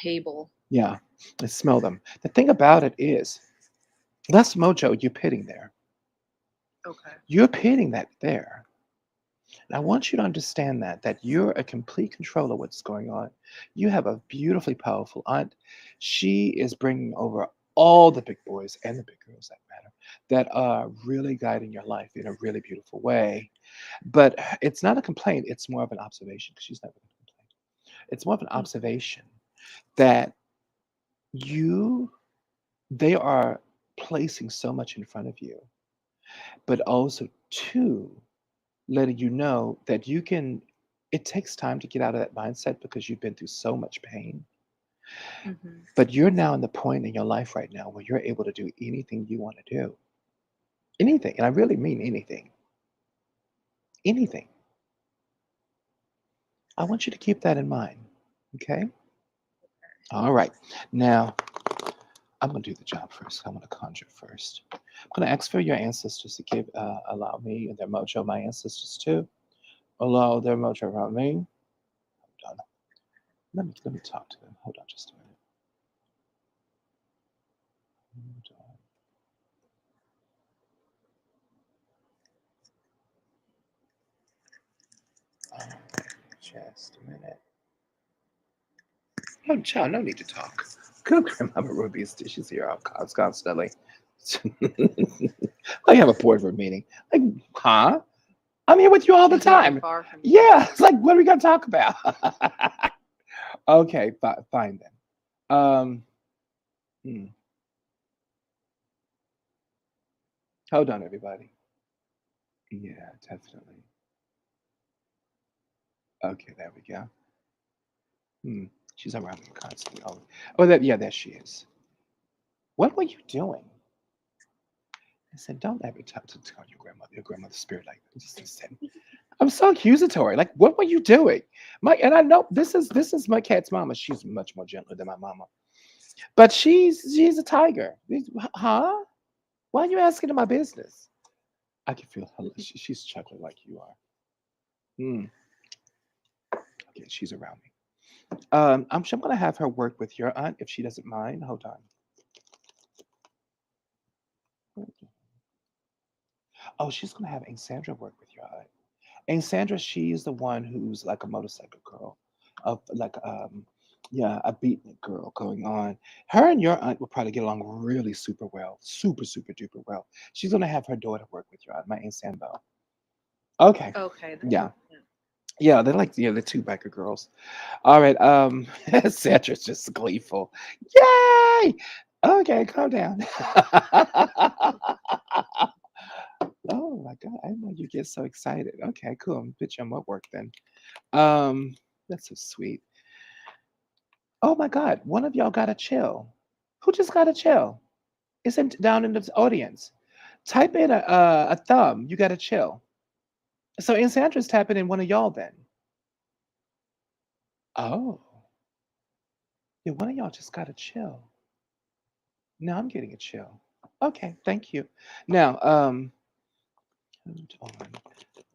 table. Yeah, I smell them. The thing about it is, that's mojo you're pitting there. Okay. You're pitting that there. And I want you to understand that you're a complete control of what's going on. You have a beautifully powerful aunt. She is bringing over all the big boys and the big girls that matter, that are really guiding your life in a really beautiful way. But it's not a complaint, it's more of an observation, because she's never going to complain. It's more of an Mm. observation that you they are placing so much in front of you, but also too letting you know that you can. It takes time to get out of that mindset because you've been through so much pain. Mhm. But you're now in the point in your life right now where you're able to do anything you want to do. Anything. And I really mean anything. Anything. I want you to keep that in mind. Okay? All right. Now, I'm going to do the job first. I'm going to conjure first. I'm going to ask for your ancestors to allow me and their mojo, my ancestors too. Allow their mojo around me. Hold on. Let me talk to them. Hold on just a minute. Hold on. Just a minute. Oh, child, no need to talk. Good grandmama Ruby she's here constantly. I have a boardroom meeting. Like, huh? I'm here with you all the She's not time. far from you. Yeah, it's like, what are we gonna talk about? Okay, fine then. Hmm. Hold on, everybody. Yeah, definitely. Okay, there we go. Hmm. She's around me constantly. Oh, that yeah, there she is. What were you doing? I said, don't ever tell your grandmother's spirit like that. Just said, I'm so accusatory. Like, what were you doing? And I know this is my cat's mama. She's much more gentler than my mama. But she's a tiger. Huh? Why are you asking in my business? I can feel her. She's chuckling like you are. Hmm. Okay, she's around me. I'm gonna have her work with your aunt if she doesn't mind. Hold on. Oh, she's gonna have Aunt Sandra work with your aunt. And Sandra, she's the one who's like a motorcycle girl, of like yeah, a beatnik girl going on. Her and your aunt will probably get along really super well, super duper well. She's gonna have her daughter work with your aunt, my Aunt Sambo. Okay, Okay. That yeah, makes sense. yeah, they're like the two biker girls. All right, Sandra's just gleeful. Yay! Okay, calm down. Oh my God, I didn't know you get so excited. Okay, cool. I'm put you on my work then. Um, that's so sweet. Oh my God, one of y'all got to chill. Who just got to chill? It's down in the audience. Type in a thumb. You got to chill. So in Sandra's tapping in one of y'all then. Oh, yeah, one of y'all just got to chill. Now I'm getting a chill. Okay, thank you. Now, hold on.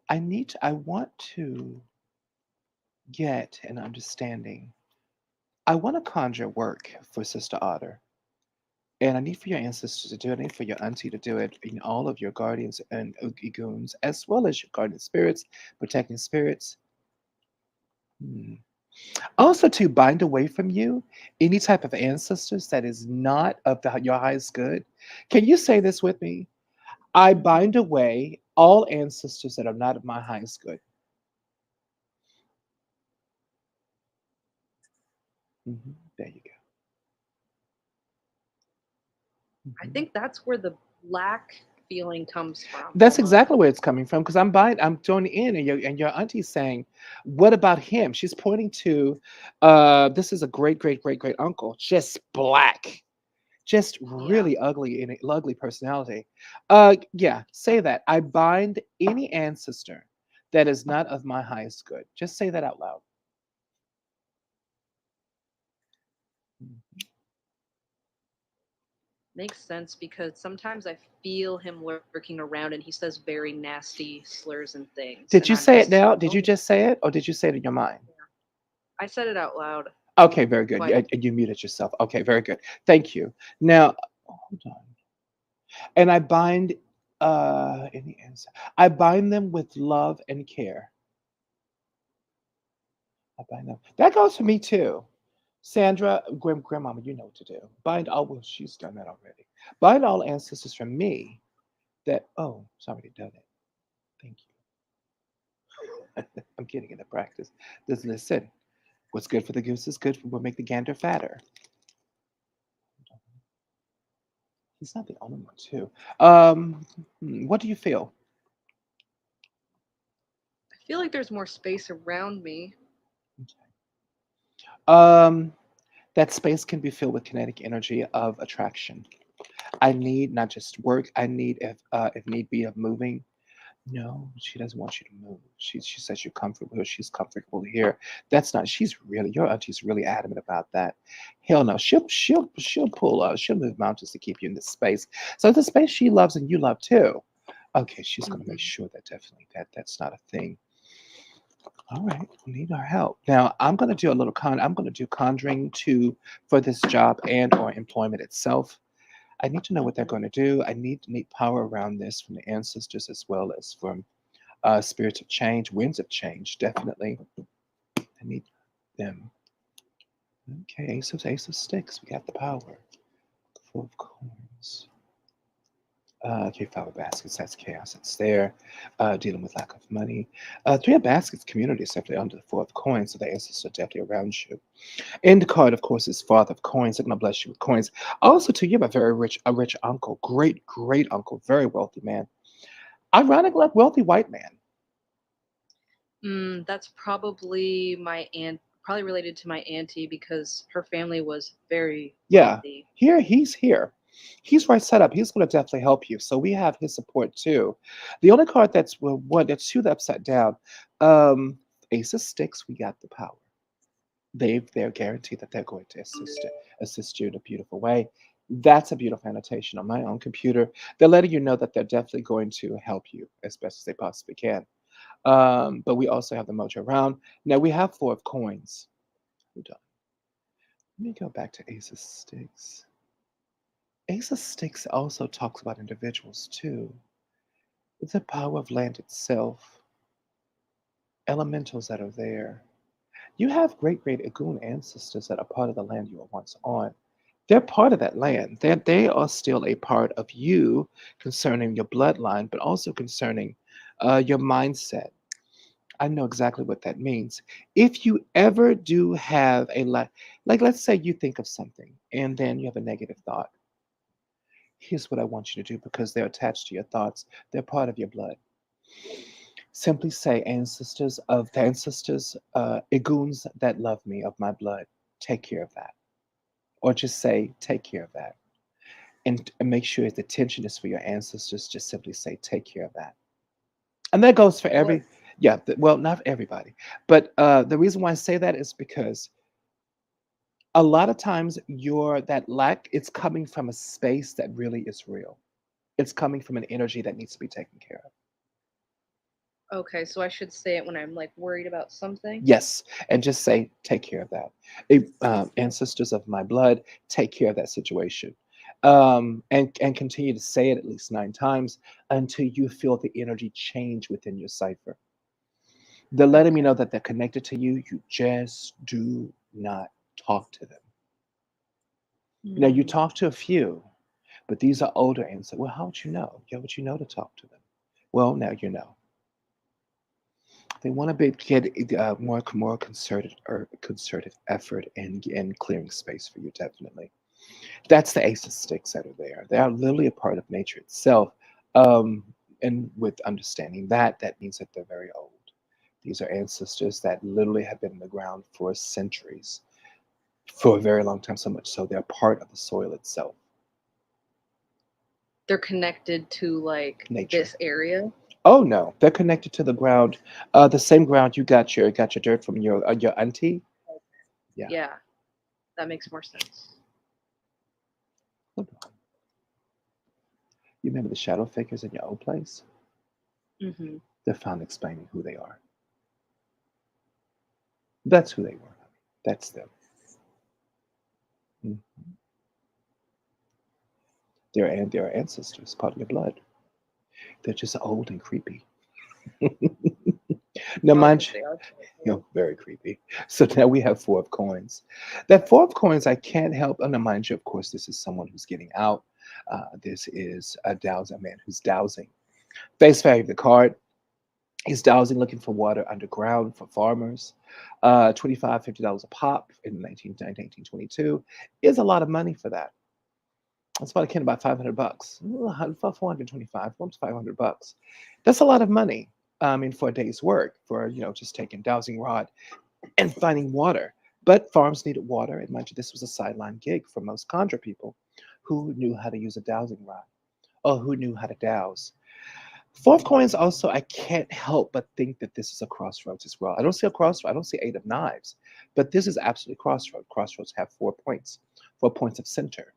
I want to get an understanding. I want to conjure work for Sister Otter. And I need for your ancestors to do it. I need for your auntie to do it. And all of your guardians and goons, as well as your guardian spirits, protecting spirits. Hmm. Also, to bind away from you any type of ancestors that is not of your highest good. Can you say this with me? I bind away all ancestors that are not of my highest good. There you go. I Mhm. think that's where the black feeling comes from, That's almost. exactly where it's coming from because I'm joining in, and your auntie's saying, "What about him?" She's pointing to, this is a great uncle, just black, just Yeah. really ugly and ugly personality. Yeah, say that. I bind any ancestor that is not of my highest good. Just say that out loud. Makes sense because sometimes I feel him lurking around and he says very nasty slurs and things. Did And you I'm say it just, now? Did you oh, just say it, or did you say it in your mind? yeah. I said it out loud, Okay, very good. but You muted yourself. Okay, very good. Thank you. Now, hold on. And I bind any answer. I bind them with love and care. I bind them. That goes for me too. Sandra, grandmama, you know what to do. Bind all. Well, she's done that already. Bind all ancestors from me. That it's already done it. Thank you. I'm getting into practice. Listen. What's good for the goose is good. Will make the gander fatter. He's not the only one too. What do you feel? I feel like there's more space around me. Um, that space can be filled with kinetic energy of attraction. I need not just work. I need if need be of moving. No, she doesn't want you to move. She says you're comfortable here. She's comfortable here. That's not. She's really your auntie's really adamant about that. Hell no. She'll pull up. She'll move mountains to keep you in this space. So the space she loves and you love too. Okay, she's gonna make Hmm. sure that definitely that's not a thing. All right, we need our help. Now I'm gonna do a little I'm gonna do conjuring to for this job and or employment itself. I need to know what they're Hmm. going to do. I need power around this from the ancestors as well as from spirits of change, winds of change. Definitely, I need them. Okay, Ace of Sticks. We got the power. Four of Coins. Okay, Five of Baskets. That's chaos. It's there. Dealing with lack of money. Three of Baskets. Community is definitely under the Four of Coins, so the ancestors are definitely around you. And the card, of course, is Father of Coins. They're gonna bless you with coins. Also, too, you have a rich uncle, great uncle, very wealthy man. Ironically, like wealthy white man. That's probably my aunt, probably related to my auntie because her family was very Yeah, wealthy. he's here. He's right set up. He's going to definitely help you. So we have his support too. The only card that's well, one that's two that's upside down. Um, Ace of Sticks. We got the power. They're guaranteed that they're going to assist you in a beautiful way. That's a beautiful annotation on my own computer. They're letting you know that they're definitely going to help you as best as they possibly can. But we also have the mojo around. Now we have Four of Coins. Hold on. Let me go back to Ace of Sticks. Ace of Sticks also talks about individuals too. It's the power of land itself, elementals that are there. You have great Agun ancestors that are part of the land you were once on. They're part of that land. They are still a part of you concerning your bloodline, but also concerning your mindset. I know exactly what that means. If you ever do have a like let's say you think of something and then you have a negative thought. Here's what I want you to do because they're attached to your thoughts. They're part of your blood. Simply say, ancestors, Iguns that love me of my blood, take care of that. Or just say, take care of that. And make sure the tension is for your ancestors. Just simply say, take care of that. And that goes for What? yeah, well, not everybody. But the reason why I say that is because a lot of times that lack, it's coming from a space that really is real. It's coming from an energy that needs to be taken care of. Okay, so I should say it when I'm like worried about something. Yes, and just say, take care of that. Ancestors of my blood, take care of that situation. And continue to say it at least 9 times until you feel the energy change within your cipher. They're letting me Okay. know that they're connected to you. You just do not talk to them. Now, you Mm, talk to a few, but these are older ancestors. Well, how would you know? Yeah, would you know to talk to them? Well, now you know. They want to get more concerted effort in clearing space for you. Definitely, that's the Ace of Sticks that are there. They are literally a part of nature itself. Um, and with understanding that, that means that they're very old. These are ancestors that literally have been in the ground for centuries, for a very long time. So much so they're part of the soil itself, they're connected to like nature. this area. Oh no, they're connected to the ground, the same ground you got your dirt from your auntie. Yeah. Yeah, that makes more sense. Hold on. You remember the shadow figures in your old place? Hmm. They're found explaining who they are. That's who they were. That's them. Mm. They're ancestors, part of your blood. They're just old and creepy. Now, Oh, mind because they are powerful. very creepy. So now we have Four of Coins. That Four of Coins, I can't help. And mind you, of course, this is someone who's getting out. This is a man who's dowsing. Face value of the card. He's dowsing, looking for water underground for farmers. $25, $50 a pop in 1922 is a lot of money for that. That's about akin about $500. 425, almost $500. That's a lot of money. I mean, for a day's work, for just taking dowsing rod and finding water. But farms needed water, and mind you, this was a sideline gig for most Conjure people who knew how to use a dowsing rod or who knew how to douse. Fourth coins also, I can't help but think that this is a crossroads as well. I don't see a crossroads. I don't see Eight of Knives, but this is absolutely crossroads. Crossroads have 4 points, 4 points of center.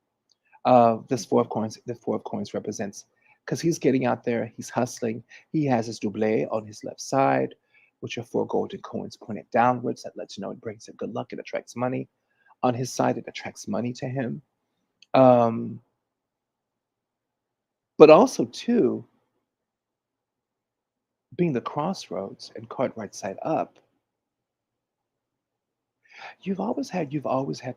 This the Four of Coins represents because he's getting out there, he's hustling. He has his double on his left side, which are four golden coins pointed downwards. That lets you know it brings him good luck. It attracts money. On his side, it attracts money to him. Um, but also too, being the crossroads and card right side up, You've always had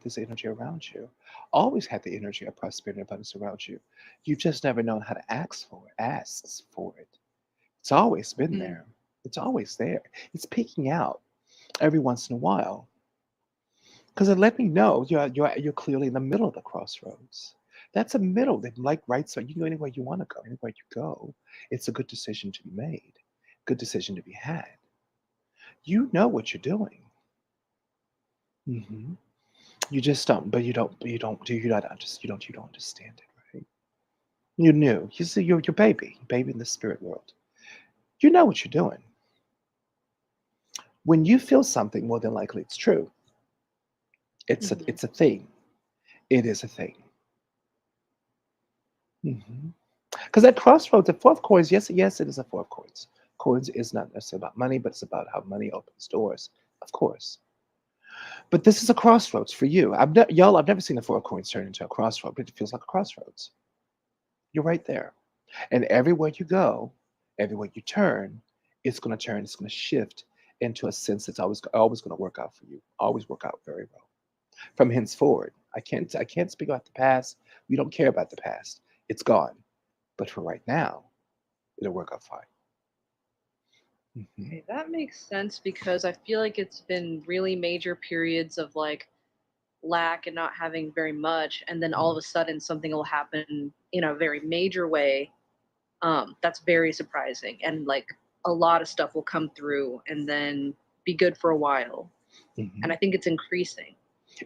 this energy around you. Always had the energy of prosperity and abundance around you. You've just never known how to ask for it. It's always been Mm. there. It's always there. It's peeking out every once in a while because it let me know you're clearly in the middle of the crossroads. That's a middle that like right so you can go anywhere you want to go. Anywhere you go, it's a good decision to be made. Good decision to be had. You know what you're doing. Hmm. You just don't, but you don't understand. You don't understand it, right? You knew. You see, you're baby in the spirit world. You know what you're doing. When you feel something, more than likely it's true. Hmm. It's a thing. It is a thing. Because at crossroads, the fourth coins, yes, it is a fourth coins. Coins is not necessarily about money, but it's about how money opens doors, of course. But this is a crossroads for you. I've never seen the four coins turn into a crossroad, but it feels like a crossroads. You're right there. And everywhere you go, everywhere you turn, it's going to shift into a sense that's always going to work out for you. Always work out very well. From henceforward, I can't speak about the past. We don't care about the past. It's gone. But for right now, it'll work out fine. Hmm. Okay, that makes sense because I feel like it's been really major periods of like lack and not having very much, and then all of a sudden something will happen in a very major way. That's very surprising, and like a lot of stuff will come through and then be good for a while. Hmm. And I think it's increasing.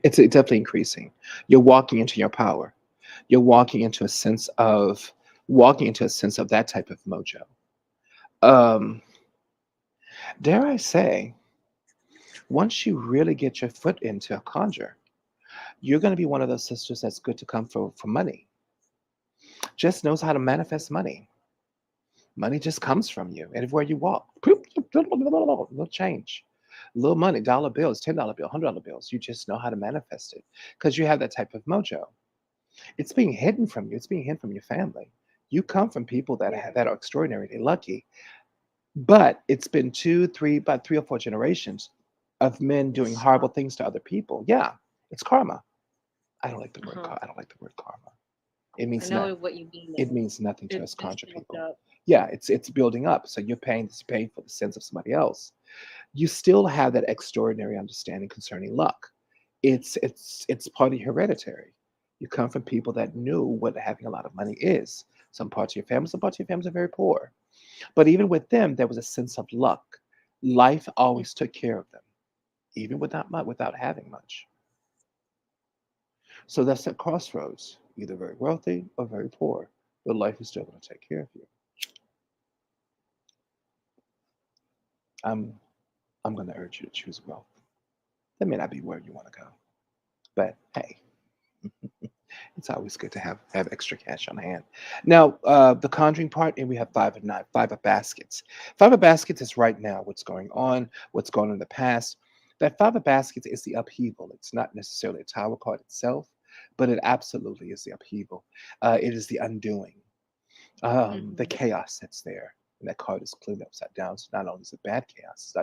It's definitely increasing. You're walking into your power. You're walking into a sense of that type of mojo. Um, dare I say, once you really get your foot into a conjure, you're going to be one of those sisters that's good to come for money. Just knows how to manifest money. Money just comes from you everywhere you walk. Poop, little change, little money, dollar bills, $10 bill, $100 bills. You just know how to manifest it because you have that type of mojo. It's being hidden from you. It's being hidden from your family. You come from people Yeah. that are extraordinarily lucky, but it's been about 3 or 4 generations of men doing horrible things to other people. Yeah, it's karma. Uh-huh. I don't like the word karma. It I means not. know what you mean It though. means nothing to us It's just conjure built people. up. Yeah, it's building up. So you're paying for the sins of somebody else. You still have that extraordinary understanding concerning luck. It's part of your hereditary. You come from people that knew what having a lot of money is. Some parts of your families are very poor. But even with them, there was a sense of luck. Life Mm. always took care of them, even without having much. So that's at crossroads, either very wealthy or very poor. But life is still going to take care of you. I'm I'm going to urge you to choose wealth. That may not be where you want to go, but hey, it's always good to have extra cash on hand. Now, the conjuring part, and we have five of baskets. Five of baskets is right now what's going on in the past. That five of baskets is the upheaval. It's not necessarily a tower card itself, but it absolutely is the upheaval. It is the undoing, the Mhm. chaos that's there. And that card is clearly upside down. So not only is it bad chaos,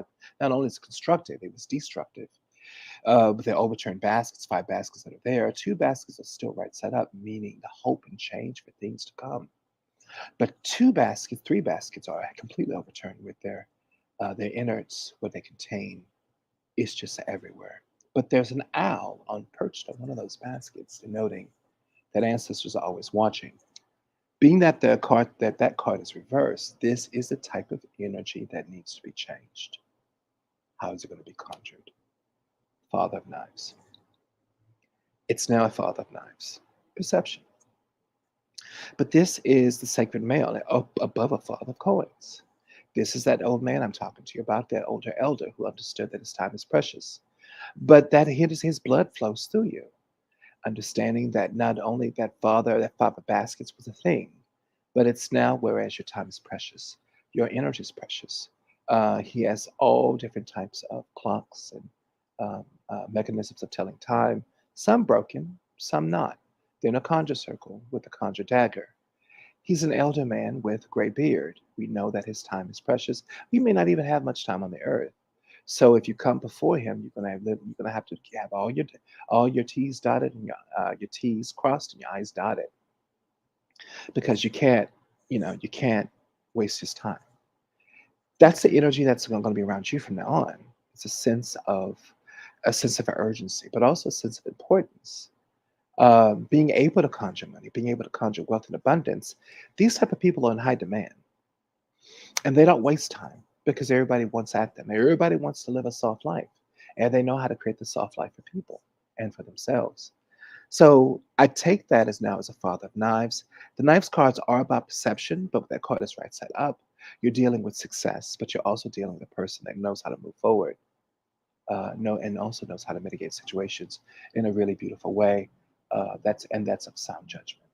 not only is it constructive, it was destructive. But they overturned baskets, five baskets that are there. Two baskets are still right side up, meaning the hope and change for things to come. But three baskets are completely overturned with their innards, what they contain, is just everywhere. But there's an owl perched on one of those baskets, denoting that ancestors are always watching. Being that that card is reversed, this is the type of energy that needs to be changed. How is it going to be conjured? Father of Knives. It's now a Father of Knives. Perception. But this is the sacred male up above a Father of Coins. This is that old man I'm talking to you about, that older elder who understood that his time is precious. But that his blood flows through you, understanding that not only that Father Baskets was a thing, but it's now whereas your time is precious, your energy is precious. He has all different types of clocks and mechanisms of telling time, some broken, some not. They're in a conjure circle with a conjure dagger. He's an elder man with gray beard. We know that his time is precious. We may not even have much time on the earth. So if you come before him, you're gonna have to have all your T's dotted and your T's crossed and your I's dotted, because you can't waste his time. That's the Mhm. energy that's going to be around you from now on. It's a sense of urgency, but also a sense of importance. Being able to conjure money, being able to conjure wealth and abundance. These type of people are in high demand, and they don't waste time because everybody wants at them. Everybody wants to live a soft life, and they know how to create the soft life for people and for themselves. So I take that as now as a father of knives. The knives cards are about perception, but with that card is right side up, you're dealing with success, but you're also dealing with a person that knows how to move forward, and also knows how to mitigate situations in a really beautiful way. That's of sound judgment.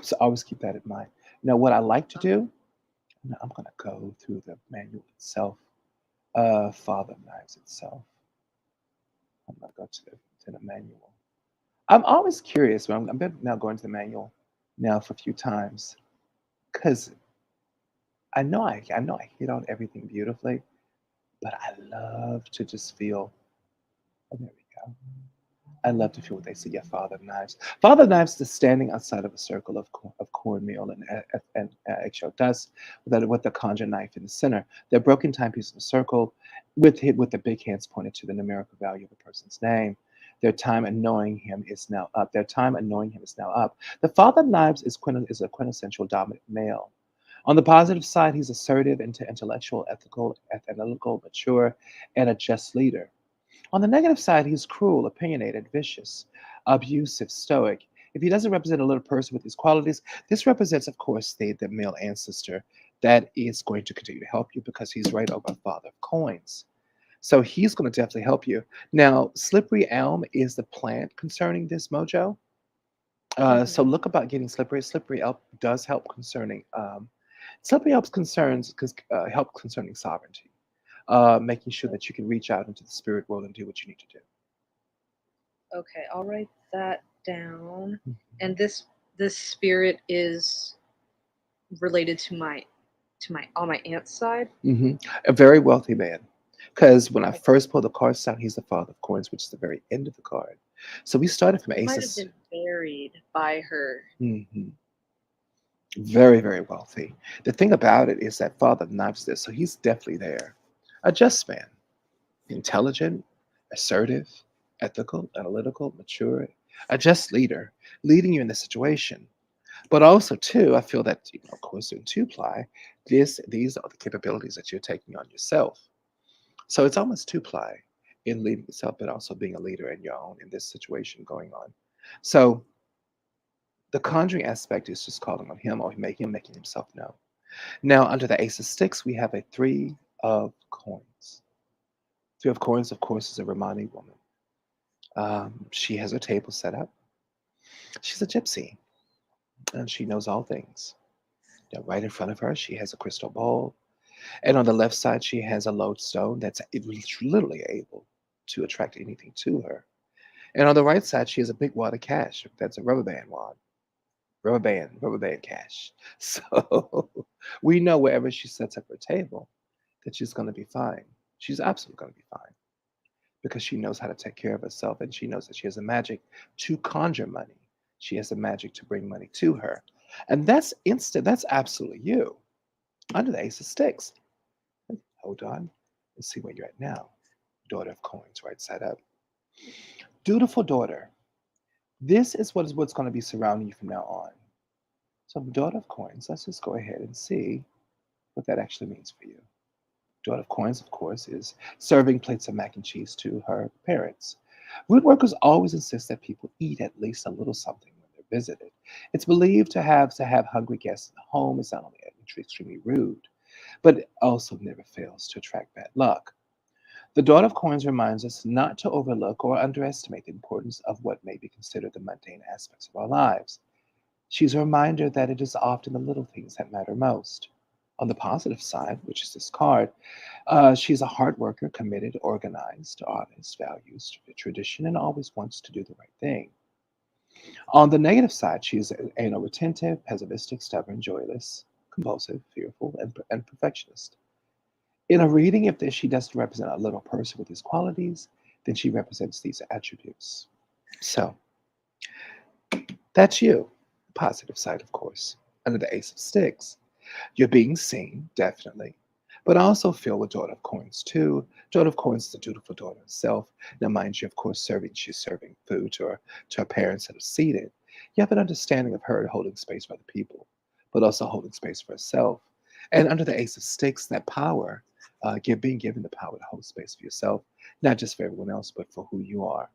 So always keep that in mind. Now, what I like to do, now I'm going to go through the manual itself, Father of Knives itself. I'm going to go to the manual. I'm always curious. But I'm been now going to the manual now for a few times because I know I hit on everything beautifully, but I love to just feel. Oh, there we go. I love to feel what they see. Yeah, Father of Knives. Father of Knives is standing outside of a circle of cornmeal and eggshell dust with the conjure knife in the center. They're broken timepiece in a circle with the big hands pointed to the numerical value of a person's name. Their time and knowing him is now up. Their time and knowing him is now up. The Father of Knives is a quintessential dominant male. On the positive side, he's assertive, intellectual, ethical, analytical, mature, and a just leader. On the negative side, he's cruel, opinionated, vicious, abusive, stoic. If he doesn't represent a little person with these qualities, this represents, of course, the male ancestor that is going to continue to help you because he's right over Father of Coins. So he's going to definitely help you. Now, slippery elm is the plant concerning this mojo. So Mhm. look about getting slippery. Slippery elm does help concerning. Slippery elm concerns because help concerning sovereignty, making sure that you can reach out into the spirit world and do what you need to Okay, I'll write that down. do. And this spirit is related to my on my aunt's side. A very wealthy man. Because when I Okay. first pulled the cards out, he's the father of coins, which is the very end of the card. So we started from He might have aces. been buried by her. hmm Very, very wealthy. The thing about it is that father of knives this, so he's definitely there. A just man, intelligent, assertive, ethical, analytical, mature, a just leader, leading you in the situation. But also, too, I feel that, of course, in two ply, these are the capabilities that you're taking on yourself. So it's almost two ply in leading yourself, but also being a leader in your own in this situation going on. So the conjuring aspect is just calling on him or making himself known. Now, under the Ace of Sticks, we have a Three of Coins. Three of Coins, of course, is a Romani woman. She has her table set up. She's a gypsy, and she knows all things. Now, right in front of her, she has a crystal ball, and on the left side, she has a lodestone that's literally able to attract anything to her. And on the right side, she has a big wad of cash. That's a rubber band wad. Rubber band cash. So we know wherever she sets up her table that she's going to be fine. She's absolutely going to be fine because she knows how to take care of herself and she knows that she has the magic to conjure money. She has the magic to bring money to her. And that's instant. That's absolutely you. Under the Ace of Sticks. Hold on. Let's see where you're at now. Daughter of Coins, right side up. Dutiful daughter. This is what's going to be surrounding you from now on. So, daughter of coins, let's just go ahead and see what that actually means for you. Daughter of coins, of course, is serving plates of mac and cheese to her parents. Woodworkers always insist that people eat at least a little something when they're visited. It's believed to have hungry guests in the home is not only extremely rude, but it also never fails to attract bad luck. The Daughter of Coins reminds us not to overlook or underestimate the importance of what may be considered the mundane aspects of our lives. She's a reminder that it is often the little things that matter most. On the positive side, which is this card, she's a hard worker, committed, organized, honest, values tradition, and always wants to do the right thing. On the negative side, she's anal retentive, pessimistic, stubborn, joyless, compulsive, fearful, and perfectionist. In a reading, if she doesn't represent a little person with these qualities, then she represents these attributes. So that's you. Positive side, of course. Under the Ace of Sticks, you're being seen, definitely, but also filled with Daughter of Coins too. Daughter of Coins is the dutiful daughter herself. Now, mind you, of course, she's serving food to her parents that are seated. You have an understanding of her holding space for other people, but also holding space for herself. And under the Ace of Sticks, that power, being given the power to hold space for yourself, not just for everyone else, but for who you are.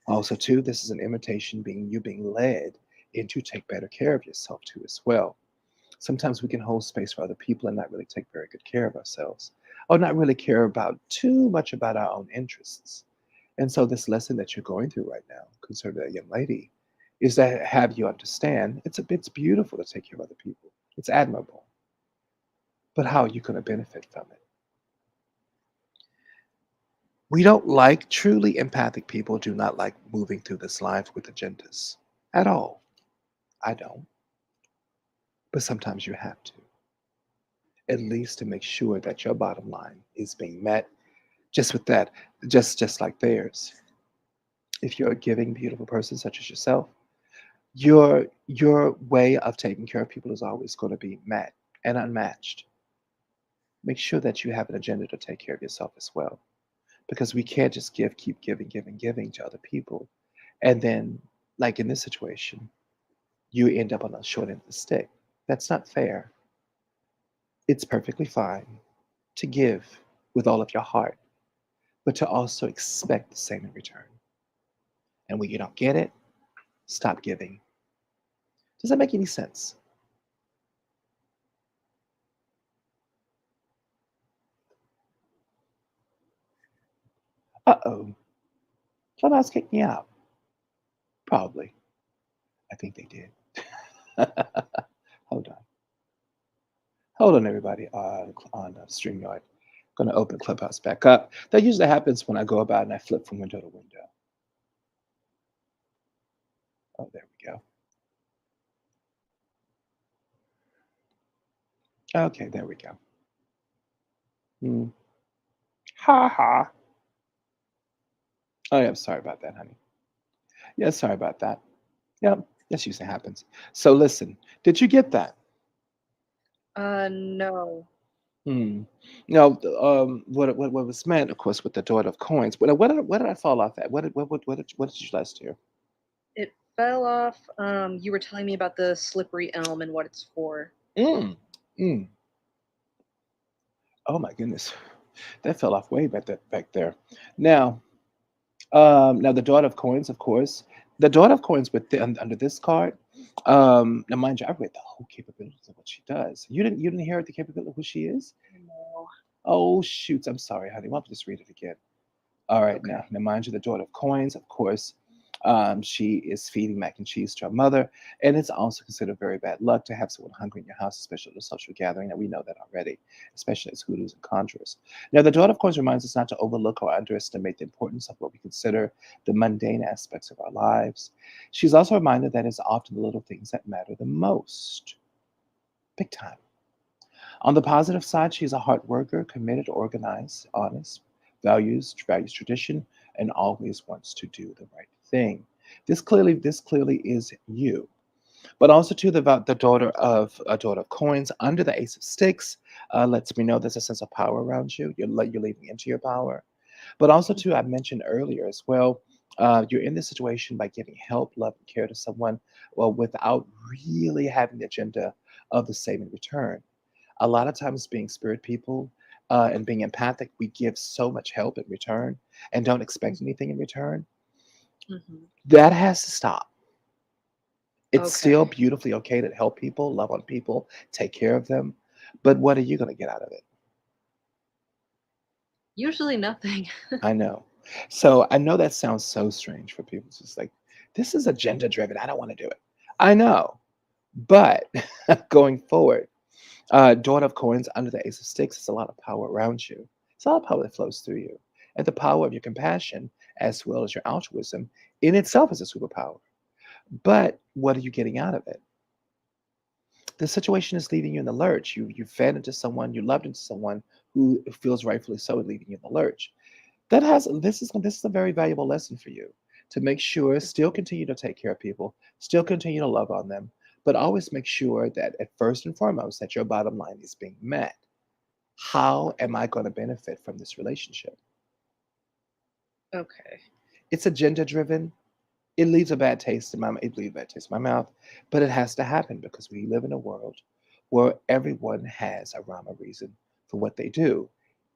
Also, too, this is an invitation being you being led into take better care of yourself too as well. Sometimes we can hold space for other people and not really take very good care of ourselves, or not really care about too much about our own interests. And so, this lesson that you're going through right now, concerning that young lady, is to have you understand it's beautiful to take care of other people. It's admirable, but how are you going to benefit from it? We don't like truly empathic people. Do not like moving through this life with agendas at all. I don't, but sometimes you have to, at least to make sure that your bottom line is being met. Just with that, just like theirs. If you're a giving, beautiful person such as yourself, your way of taking care of people is always going to be met and unmatched. Make sure that you have an agenda to take care of yourself as well, because we can't just keep giving, giving, giving to other people, and then, like in this situation, you end up on the short end of the stick. That's not fair. It's perfectly fine to give with all of your heart, but to also expect the same in return. And when you don't get it, stop giving. Does that make any sense? Uh-oh. Clubhouse kicked me out. Probably. I think they did. Hold on. Hold on, everybody, on StreamYard. Going to open Clubhouse back up. That usually happens when I go about and I flip from window to window. Oh, there we go. Okay, there we go. Hmm. Ha ha. Oh, yeah, I'm sorry about that, honey. Yeah, sorry about that. Yep, this usually happens. So listen, did you get that? No. Hmm. No, what was meant, of course, with the Daughter of Coins. What did I fall off at? What did you last hear? It fell off. You were telling me about the slippery elm and what it's for. Mm. Mm. Oh my goodness, that fell off way back there. Now, now the Daughter of Coins, of course, the Daughter of Coins under this card. Now, mind you, I read the whole capabilities of what she does. You didn't hear the capability of who she is? No. Oh shoots, I'm sorry, honey. Why don't you just read it again? All right, Okay. now mind you, the Daughter of Coins, of course, she is feeding mac and cheese to her mother, and it's also considered very bad luck to have someone hungry in your house, especially at a social gathering, and we know that already, especially as hoodoos and conjurers. Now, the Daughter of Coins reminds us not to overlook or underestimate the importance of what we consider the mundane aspects of our lives. She's also reminded that it's often the little things that matter the most. Big time. On the positive side, she's a hard worker, committed, organized, honest, values tradition, and always wants to do the right thing. This clearly is you. But also too, the daughter of a daughter of coins under the Ace of Sticks lets me know there's a sense of power around you. You're leaving into your power. But also too, I mentioned earlier as well. You're in this situation by giving help, love, and care to someone, well, without really having the agenda of the same in return. A lot of times being spirit people and being empathic, we give so much help in return and don't expect anything in return. Hmm. That has to stop. It's Okay. still beautifully okay to help people, love on people, take care of them. But what are you going to get out of it? Usually nothing. I know. So I know that sounds so strange for people. It's just like, this is agenda driven. I don't want to do it. I know. But going forward, Daughter of Coins under the Ace of Sticks is a lot of power around you. It's a lot of power that flows through you. And the power of your compassion, as well as your altruism, in itself is a superpower. But what are you getting out of it? The situation is leaving you in the lurch. You fed into someone, you loved into someone who feels rightfully so leaving you in the lurch. This is a very valuable lesson for you to make sure still continue to take care of people, still continue to love on them, but always make sure that at first and foremost that your bottom line is being met. How am I going to benefit from this relationship? Okay. It's agenda driven. It leaves a bad taste in my it leaves a bad taste in my mouth, but it has to happen because we live in a world where everyone has a rhyme or reason for what they do.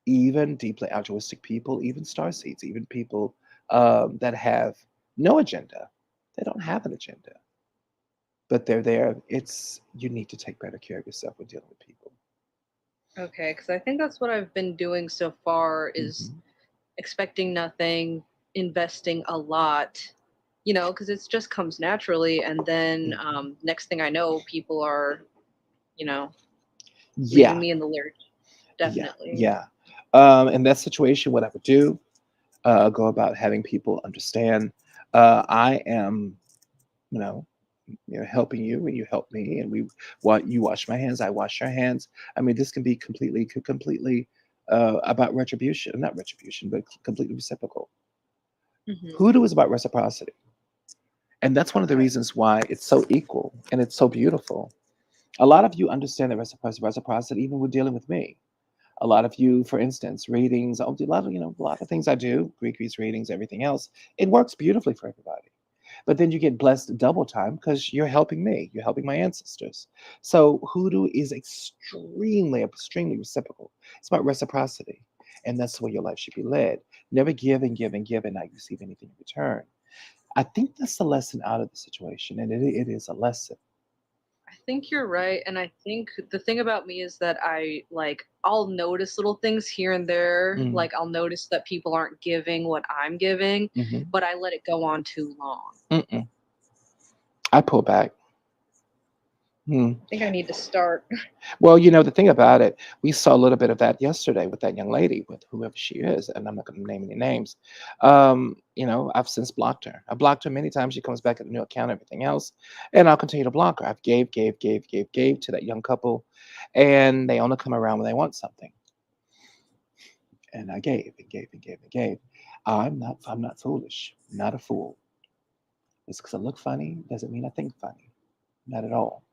Even deeply altruistic people, even star seeds, even people that have no agenda. They don't have an agenda, but they're there. It's you need to take better care of yourself when dealing with people. Okay, because I think that's what I've been doing so far is Hmm. expecting nothing, investing a lot, because it just comes naturally. And then Hmm. next thing I know, people are, you know, leaving Yeah, me in the lurch. yeah, Definitely. yeah. In that situation, what I would do, go about having people understand. I am, you know, helping you, and you help me, and we what you wash my hands, I wash your hands. I mean, this can be completely about retribution, not retribution, but completely reciprocal. Hmm. Hoodoo is about reciprocity, and that's one of the Okay. reasons why it's so equal and it's so beautiful. A lot of you understand the reciprocity even with dealing with me. A lot of you, for instance, readings, a lot of a lot of things I do, Greek readings, everything else, it works beautifully for everybody. But then you get blessed double time because you're helping me, you're helping my ancestors. So hoodoo is extremely reciprocal. It's about reciprocity, and that's the way your life should be led. Never give and give and give and not receive anything in return. I think that's the lesson out of the situation, and it is a lesson. I think you're right. And I think the thing about me is that I'll notice little things here and there. Mm, Like, I'll notice that people aren't giving what I'm giving, mhm, but I let it go on too long. mm-mm. I pull back. Hmm. I think I need to start. Well, the thing about it, we saw a little bit of that yesterday with that young lady, with whoever she is, and I'm not going to name any names. I've since blocked her. I blocked her many times. She comes back at a new account, everything else, and I'll continue to block her. I've gave to that young couple, and they only come around when they want something. And I gave and gave and gave and gave. I'm not foolish. I'm not a fool. Just because I look funny doesn't mean I think funny. Not at all.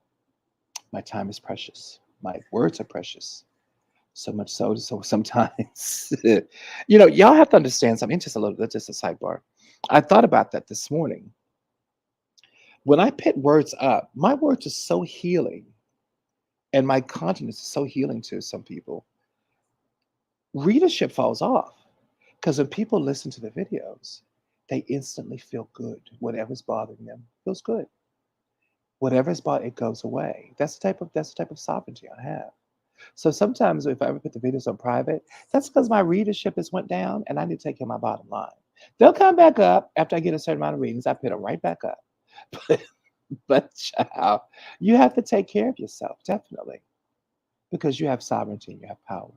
My time is precious. My words are precious. So much so sometimes, y'all have to understand something. Just a little bit, just a sidebar. I thought about that this morning. When I put words up, my words are so healing, and my content is so healing to some people. Readership falls off because when people listen to the videos, they instantly feel good. Whatever's bothering them feels good. Whatever's bothering it goes away. That's the type of sovereignty I have. So sometimes if I ever put the videos on private, that's because my readership has went down and I need to take care of my bottom line. They'll come back up after I get a certain amount of readings. I put them right back up. But, but child, you have to take care of yourself, definitely, because you have sovereignty and you have power.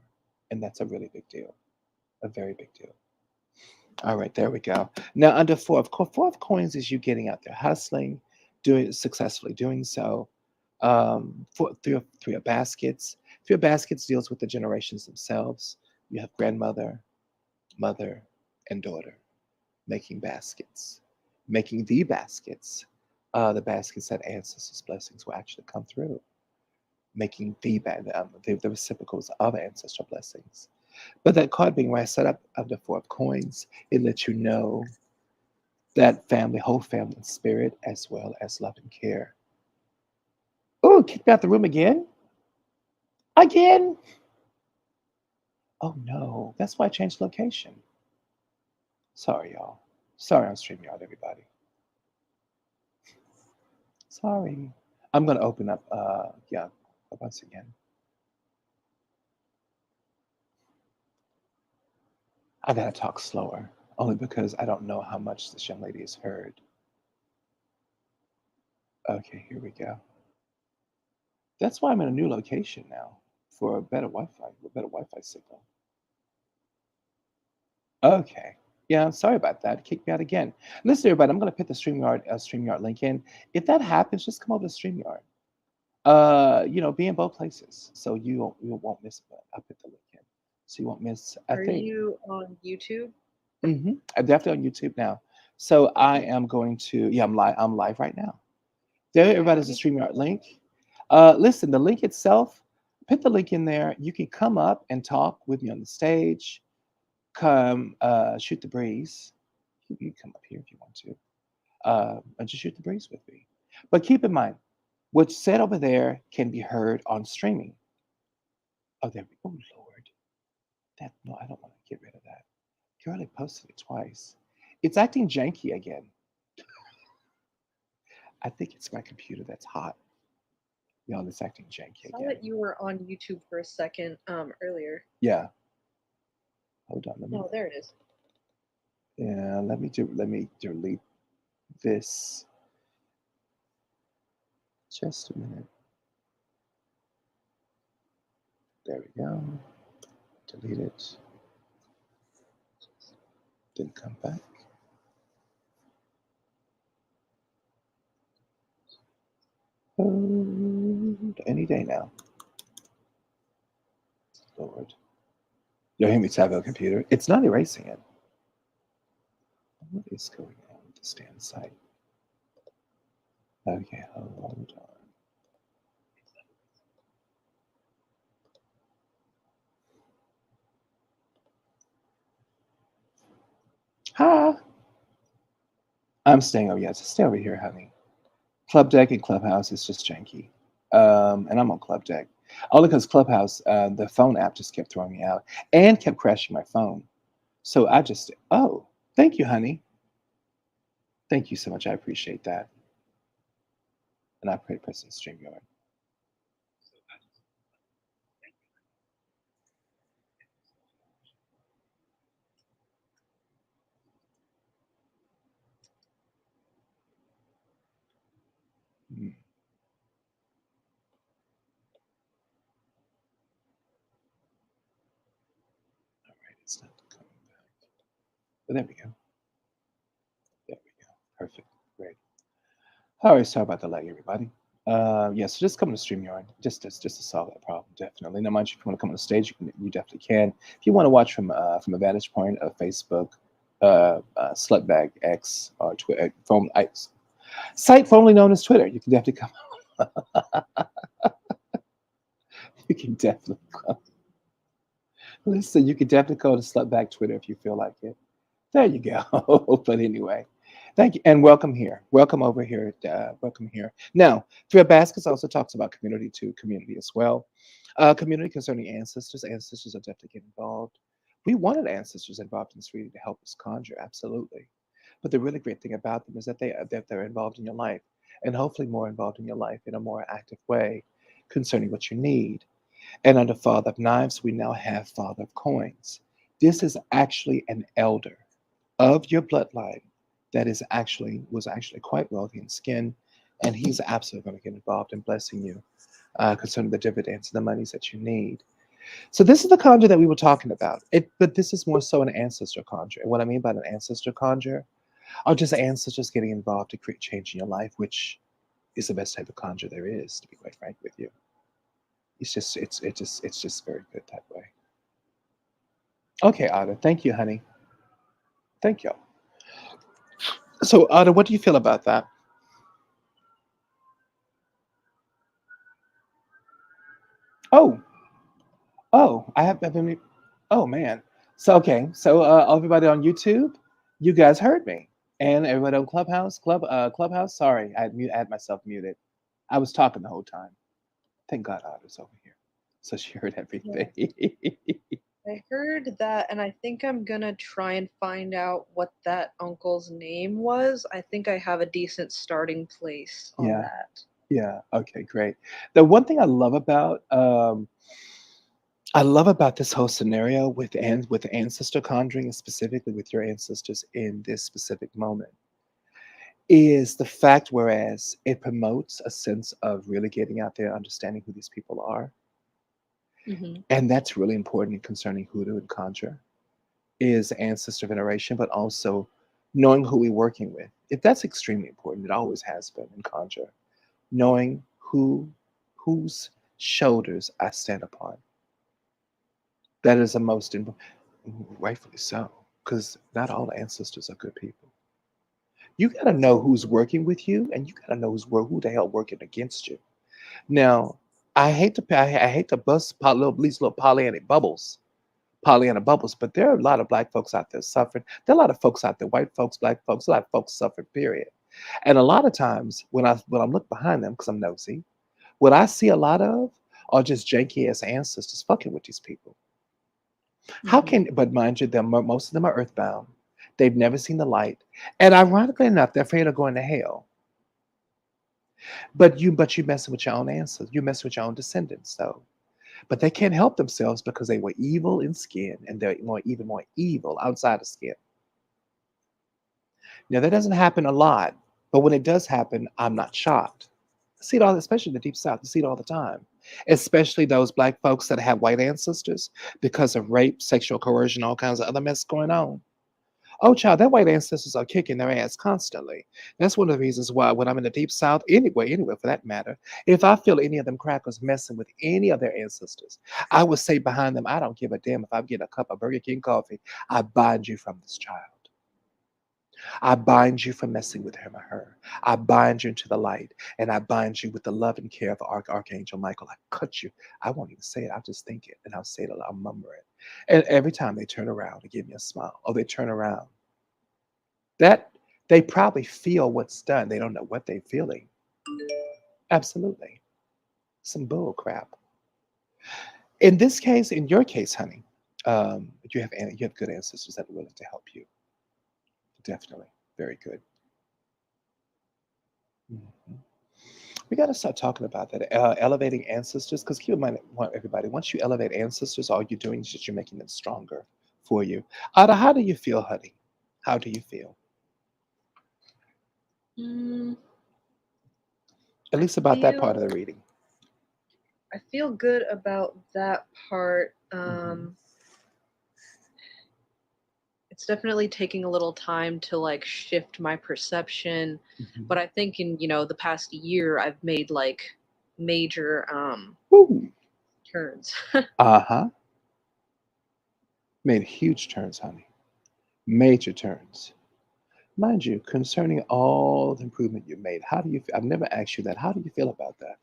And that's a really big deal, a very big deal. All right, there we go. Now, under four of coins is you getting out there, hustling, doing successfully doing so. Three of baskets. Three of baskets deals with the generations themselves. You have grandmother, mother, and daughter making baskets, making the baskets that ancestors' blessings will actually come through, making the reciprocals of ancestral blessings. But that card being right set up under four of coins, it lets you know that family, whole family spirit, as well as love and care. Oh, kicked me out the room again? Again? Oh no, that's why I changed location. Sorry, y'all. Sorry on StreamYard, everybody. Sorry. I'm gonna open up yeah, once again. I gotta talk slower, only because I don't know how much this young lady has heard. Okay, here we go. That's why I'm in a new location now for a better Wi-Fi signal. Okay. Yeah, I'm sorry about that. Kick me out again. Listen, everybody, I'm gonna put the StreamYard link in. If that happens, just come over to StreamYard. Be in both places, so you won't miss it. I'll put the link in. so you won't miss a Are thing. you on YouTube? I'm definitely on YouTube now. So I am going to, yeah, I'm live right now. There, Okay, everybody, let has a me. StreamYard link. Listen, the link itself, put the link in there. You can come up and talk with me on the stage. Come shoot the breeze. You can come up here if you want to. And just shoot the breeze with me. But keep in mind, what's said over there can be heard on streaming. Oh, there we go. Oh, Lord. That, no, I don't want to get rid of that. You already posted it twice. It's acting janky again. I think it's my computer that's hot. Y'all, it's acting janky Saw again. that you were on YouTube for a second earlier. Yeah. Hold on. Oh, there it is. Let me delete this. Just a minute. There we go. Delete it. Then come back. Any day now. Lord. You'll hear me tap on the computer. It's not erasing it. What is going on with the stand site? Okay, hold on. Hi. I'm staying over. Yeah, just stay over here, honey. Club Deck and Clubhouse is just janky. And I'm on Club Deck. Only because Clubhouse, the phone app just kept throwing me out and kept crashing my phone. So I just, oh, thank you, honey. Thank you so much. I appreciate that. And I pray press StreamYard. Hmm. All right, it's not coming back. But there we go. There we go. Perfect. Great. All right, sorry about the lag, everybody. Yeah, so just come to StreamYard, just to solve that problem, definitely. Now, mind you, if you want to come on the stage, you definitely can. If you want to watch from a vantage point of Facebook, Slutbag X, or Twitter, phone X, site formerly known as Twitter, you can definitely come. You can definitely come. Listen, you can definitely go to Slutbag Twitter if you feel like it. There you go. But anyway, thank you and welcome here. Welcome over here. Welcome here. Now, Thread Baskets also talks about community to community as well. Community concerning ancestors. Ancestors are definitely getting involved. We wanted ancestors involved in this reading to help us conjure, absolutely. But the really great thing about them is that they're involved in your life, and hopefully more involved in your life in a more active way concerning what you need. And under Father of Knives, we now have Father of Coins. This is actually an elder of your bloodline that was actually quite wealthy in skin, and he's absolutely going to get involved in blessing you concerning the dividends and the monies that you need. So this is the conjure that we were talking about. But this is more so an ancestor conjure. And what I mean by an ancestor conjure are just ancestors getting involved to create change in your life, which is the best type of conjure there is, to be quite frank with you. It's just very good that way. Okay, Ada, thank you, honey. Thank you. So, Ada, what do you feel about that? Oh, oh, I've been. Oh man. So okay, so everybody on YouTube, you guys heard me, and everybody on Clubhouse. Sorry, I had myself muted. I was talking the whole time. Thank God Ada's over here, so she heard Yeah, everything. I heard that, and I think I'm gonna try and find out what that uncle's name was. I think I have a decent starting place on Yeah, that. yeah. Okay, great. The one thing I love about this whole scenario with ancestor conjuring, and specifically with your ancestors in this specific moment, is the fact whereas it promotes a sense of really getting out there, understanding who these people are, Hmm. and that's really important concerning Hoodoo and Conjure, is ancestor veneration, but also knowing who we're working with. If that's extremely important, it always has been in Conjure, knowing whose shoulders I stand upon. That is the most rightfully so, because not all ancestors are good people. You got to know who's working with you, and you got to know who the hell working against you. Now, I hate to bust these little Pollyanna bubbles, but there are a lot of black folks out there suffering. There are a lot of folks out there, white folks, black folks, a lot of folks suffering. Period. And a lot of times when I look behind them because I'm nosy, what I see a lot of are just janky ass ancestors fucking with these people. How Hmm. can, but mind you, most of them are earthbound. They've never seen the light. And ironically enough, they're afraid of going to hell. But you messing with your own ancestors. You messing with your own descendants, though. But they can't help themselves because they were evil in skin and they're even more evil outside of skin. Now that doesn't happen a lot, but when it does happen, I'm not shocked. I see it all, especially in the deep south. You see it all the time. Especially those black folks that have white ancestors because of rape, sexual coercion, all kinds of other mess going on. Oh, child, their white ancestors are kicking their ass constantly. That's one of the reasons why when I'm in the deep south, anyway, for that matter, if I feel any of them crackers messing with any of their ancestors, I would say behind them, I don't give a damn if I'm getting a cup of Burger King coffee. I bind you from this child. I bind you from messing with him or her. I bind you into the light, and I bind you with the love and care of Archangel Michael. I cut you. I won't even say it. I'll just think it, and I'll say it. I'll murmur it. And every time they turn around and give me a smile, or they turn around, that they probably feel what's done. They don't know what they're feeling. Absolutely, some bull crap. In this case, in your case, honey, you have good ancestors that are willing to help you. Definitely, very good. Mhm. We got to start talking about that, elevating ancestors. Because keep in mind, everybody, once you elevate ancestors, all you're doing is just you're making them stronger for you. Ada, how do you feel, honey? How do you feel? Mm, At I least about that part feel of the reading. I feel good about that part. Hmm. It's definitely taking a little time to like shift my perception, Hmm. but I think in, the past year I've made like major Woo. turns. Uh huh. Made huge turns, honey. Major turns. Mind you, concerning all the improvement you made, how do you feel? I've never asked you that. How do you feel about that?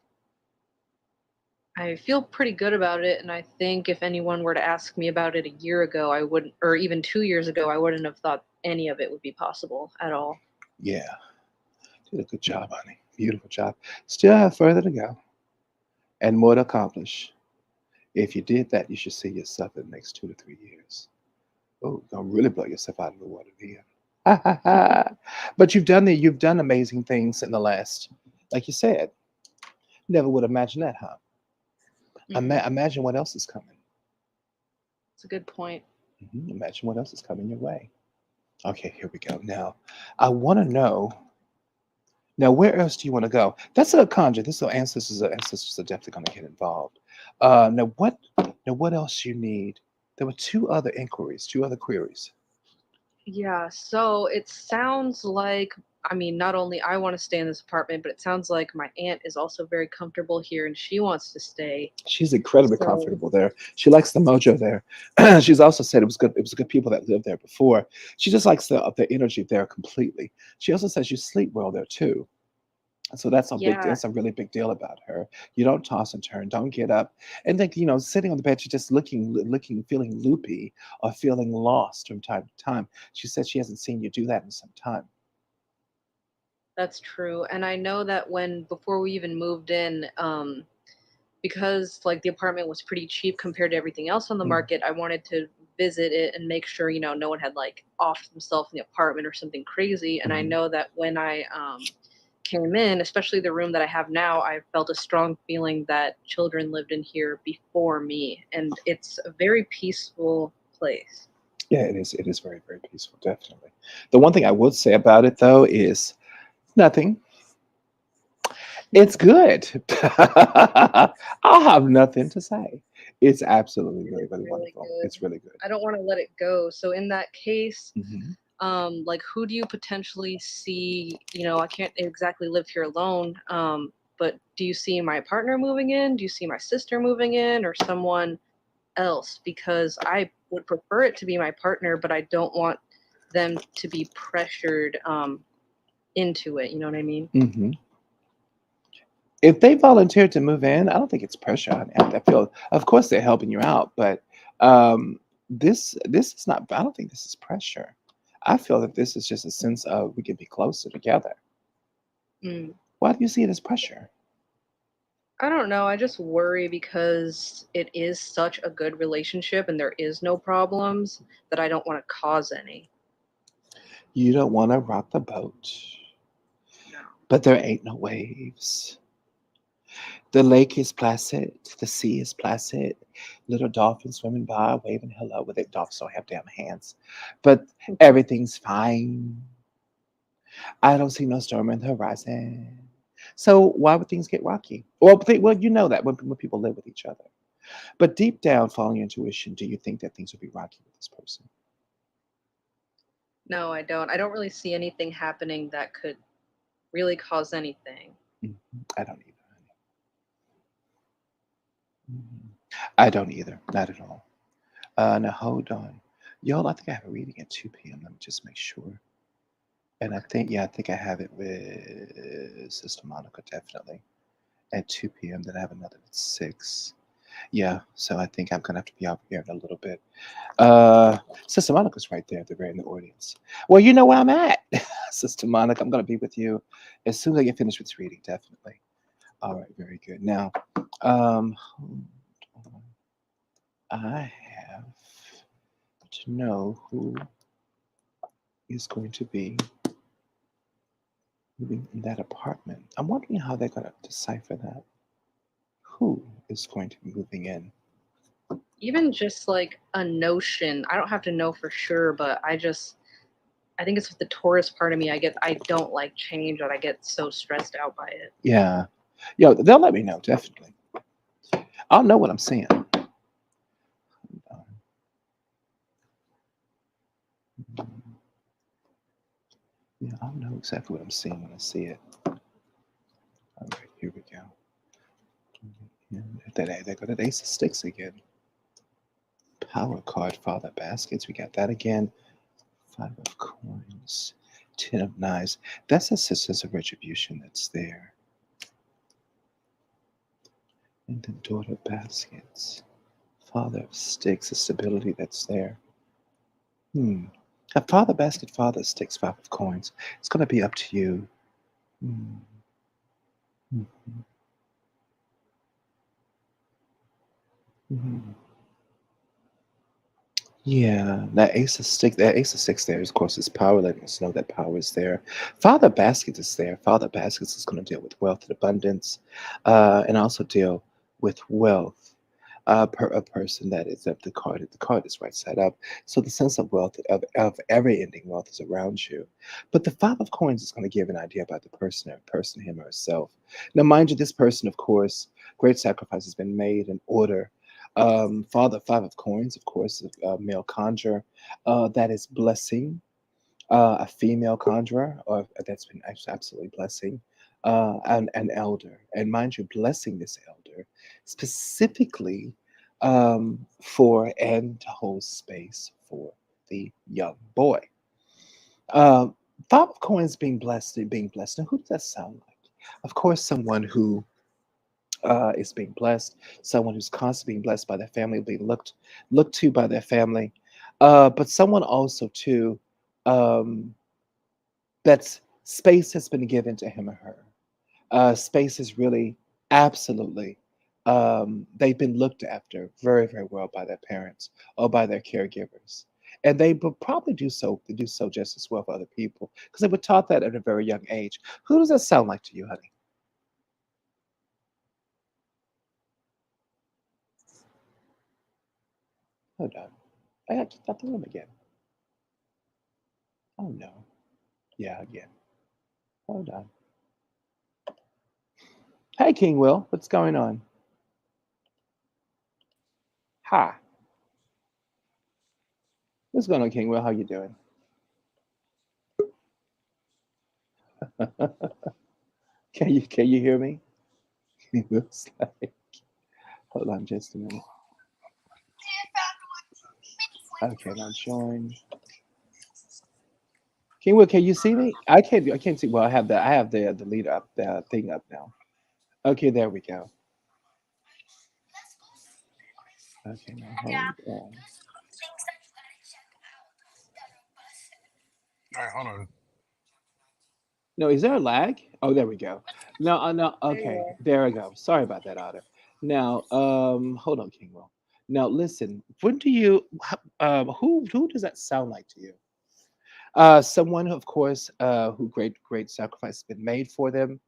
I feel pretty good about it, and I think if anyone were to ask me about it a year ago, I wouldn't, or even 2 years ago, I wouldn't have thought any of it would be possible at all. Yeah, did a good job, honey. Beautiful job. Still have further to go and more to accomplish. If you did that, you should see yourself in the next 2 to 3 years. Oh, you're gonna really blow yourself out of the water then. But you've done amazing things in the last, like you said. Never would imagine that, huh? Hmm. Imagine what else is coming. It's a good point. Imagine what else is coming your way. Okay, here we go. Now, I want to know. Now, where else do you want to go? That's a conjure. This is ancestors are definitely going to get involved. Now, what else you need? There were two other inquiries, two other queries. Yeah, so it sounds like, I mean, not only I want to stay in this apartment, but it sounds like my aunt is also very comfortable here and she wants to stay. She's incredibly So, comfortable there. She likes the mojo there. She's also said it was good. It was good people that lived there before. She just likes the energy there completely. She also says you sleep well there too. So yeah, that's a really big deal about her. You don't toss and turn, don't get up. And then, sitting on the bed, you're just looking, feeling loopy or feeling lost from time to time. She said she hasn't seen you do that in some time. that's true. And I know that before we even moved in, because like the apartment was pretty cheap compared to everything else on the Mm, market, I wanted to visit it and make sure, no one had like offed themselves in the apartment or something crazy. And I mhm. know that when I came in, especially the room that I have now, I felt a strong feeling that children lived in here before me. And it's a very peaceful place. Yeah, it is. It is very, very peaceful, definitely. The one thing I would say about it, though, is nothing. It's good. I have nothing to say. It's absolutely It really, is really really wonderful. good. It's really good. I don't want to let it go. So in that case, Hmm. like who do you potentially see? I can't exactly live here alone. But do you see my partner moving in? Do you see my sister moving in, or someone? else because I would prefer it to be my partner, but I don't want them to be pressured into it. You know what I mean? Hmm. If they volunteer to move in, I don't think it's pressure. I feel, of course, they're helping you out, but this is not. I don't think this is pressure. I feel that this is just a sense of we can be closer together. Mm. Why do you see it as pressure? I don't know. I just worry because it is such a good relationship and there is no problems that I don't want to cause any. You don't want to rock the boat, No. but there ain't no waves. The lake is placid. The sea is placid. Little dolphins swimming by, waving hello. Well, the dolphins don't have damn hands, but everything's fine. I don't see no storm in the horizon. So why would things get rocky? Well, you know that when people live with each other. But deep down, following your intuition, do you think that things would be rocky with this person? No, I don't. I don't really see anything happening that could really cause anything. Mhm. I don't either. Mhm. I don't either. Not at all. Now hold on, y'all. I think I have a reading at 2 p.m. Let me just make sure. And I think I have it with Sister Monica definitely at 2 p.m. Then I have another at 6. Yeah, so I think I'm gonna have to be out here in a little bit. Uh, Sister Monica's right there at the very in the audience. Well, you know where I'm at, Sister Monica. I'm gonna be with you as soon as I get finished with this reading, definitely. All right, very good. Now, hold on. I have to know who is going to be living in that apartment. I'm wondering how they're gonna decipher that. Who is going to be moving in? Even just like a notion, I don't have to know for sure, but I think it's with the Taurus part of me. I don't like change and I get so stressed out by it. Yeah, yo, they'll let me know definitely. I'll know what I'm seeing. Yeah, I'll know exactly what I'm seeing when I see it. All right, here we go. They got an ace of sticks again. Power card, father baskets. We got that again. 5 of coins. 10 of knives. That's a sense of retribution that's there. And the daughter baskets. Father of sticks, a stability that's there. Hmm. A father basket, father sticks, 5 of coins. It's going to be up to you. Hmm. Mhm. Mhm. Yeah, that ace of six there, of course, is power, letting us know that power is there. Father Baskets is there. Father Baskets is going to deal with wealth and abundance, and also deal with wealth. Per a person that is up the card is right side up. So the sense of wealth of every ending wealth is around you. But the 5 of coins is going to give an idea about the person, him or herself. Now, mind you, this person, of course, great sacrifice has been made in order. Father, 5 of coins, of course, a male conjure. That is blessing. A female conjurer, or that's been absolutely blessing. An elder, and mind you, blessing this elder specifically for and to hold space for the young boy. Um, 5 of coins being blessed. Now, who does that sound like? Of course, someone who is being blessed, someone who's constantly being blessed by their family, being looked to by their family, but someone also too um, that's space has been given to him or her. Space is really absolutely they've been looked after very very well by their parents or by their caregivers. And they will probably do so just as well for other people because they were taught that at a very young age. Who does that sound like to you, honey? Hold on. I got to stop the room again. Oh no. Yeah, again. Hold on. Hey, King Will, what's going on? Hi. What's going on, King Will? How you doing? Can you hear me? He looks like. Hold on just a minute. Okay, now join. Kingwood, can you see me? I can't. I can't see. Well, I have the. I have the lead up. The thing up now. Okay, there we go. Okay, now hold on. All right, hold on. No, is there a lag? Oh, there we go. No, no. There you Okay, are. there we go. Sorry about that, Otter. Now, hold on, Kingwell. Now, listen. When do you? Who does that sound like to you? Someone, of course, who great sacrifice has been made for them.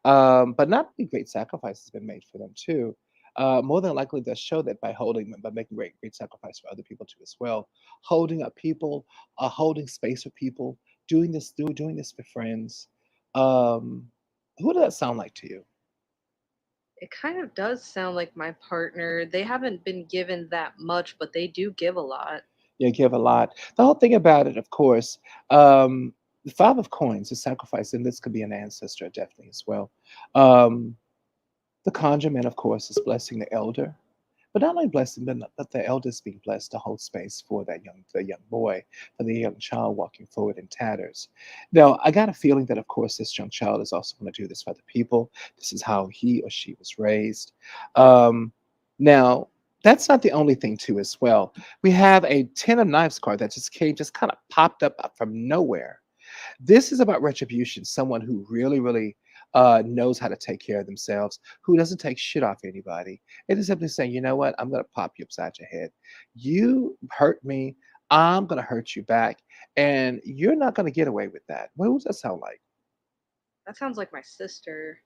But not only great sacrifice has been made for them too. More than likely, they'll show that by making great sacrifice for other people too as well. Holding up people, holding space for people, doing this for friends. Um, who does that sound like to you? It kind of does sound like my partner. They haven't been given that much, but they do give a lot. You give a lot. The whole thing about it, of course, um, the five of coins, the sacrifice, and this could be an ancestor definitely as well. Um, The conjurement, of course, is blessing the elder, but not only blessing, but the elder is being blessed to hold space for the young boy, for the young child walking forward in tatters. Now, I got a feeling that, of course, this young child is also going to do this for the people. This is how he or she was raised. Um, now, that's not the only thing, too, as well. We have a Ten of Knives card that just kind of popped up from nowhere. This is about retribution, someone who really knows how to take care of themselves, who doesn't take shit off anybody. It is simply saying, you know what, I'm going to pop you upside your head. You hurt me, I'm going to hurt you back, and you're not going to get away with that. What does that sound like? That sounds like my sister.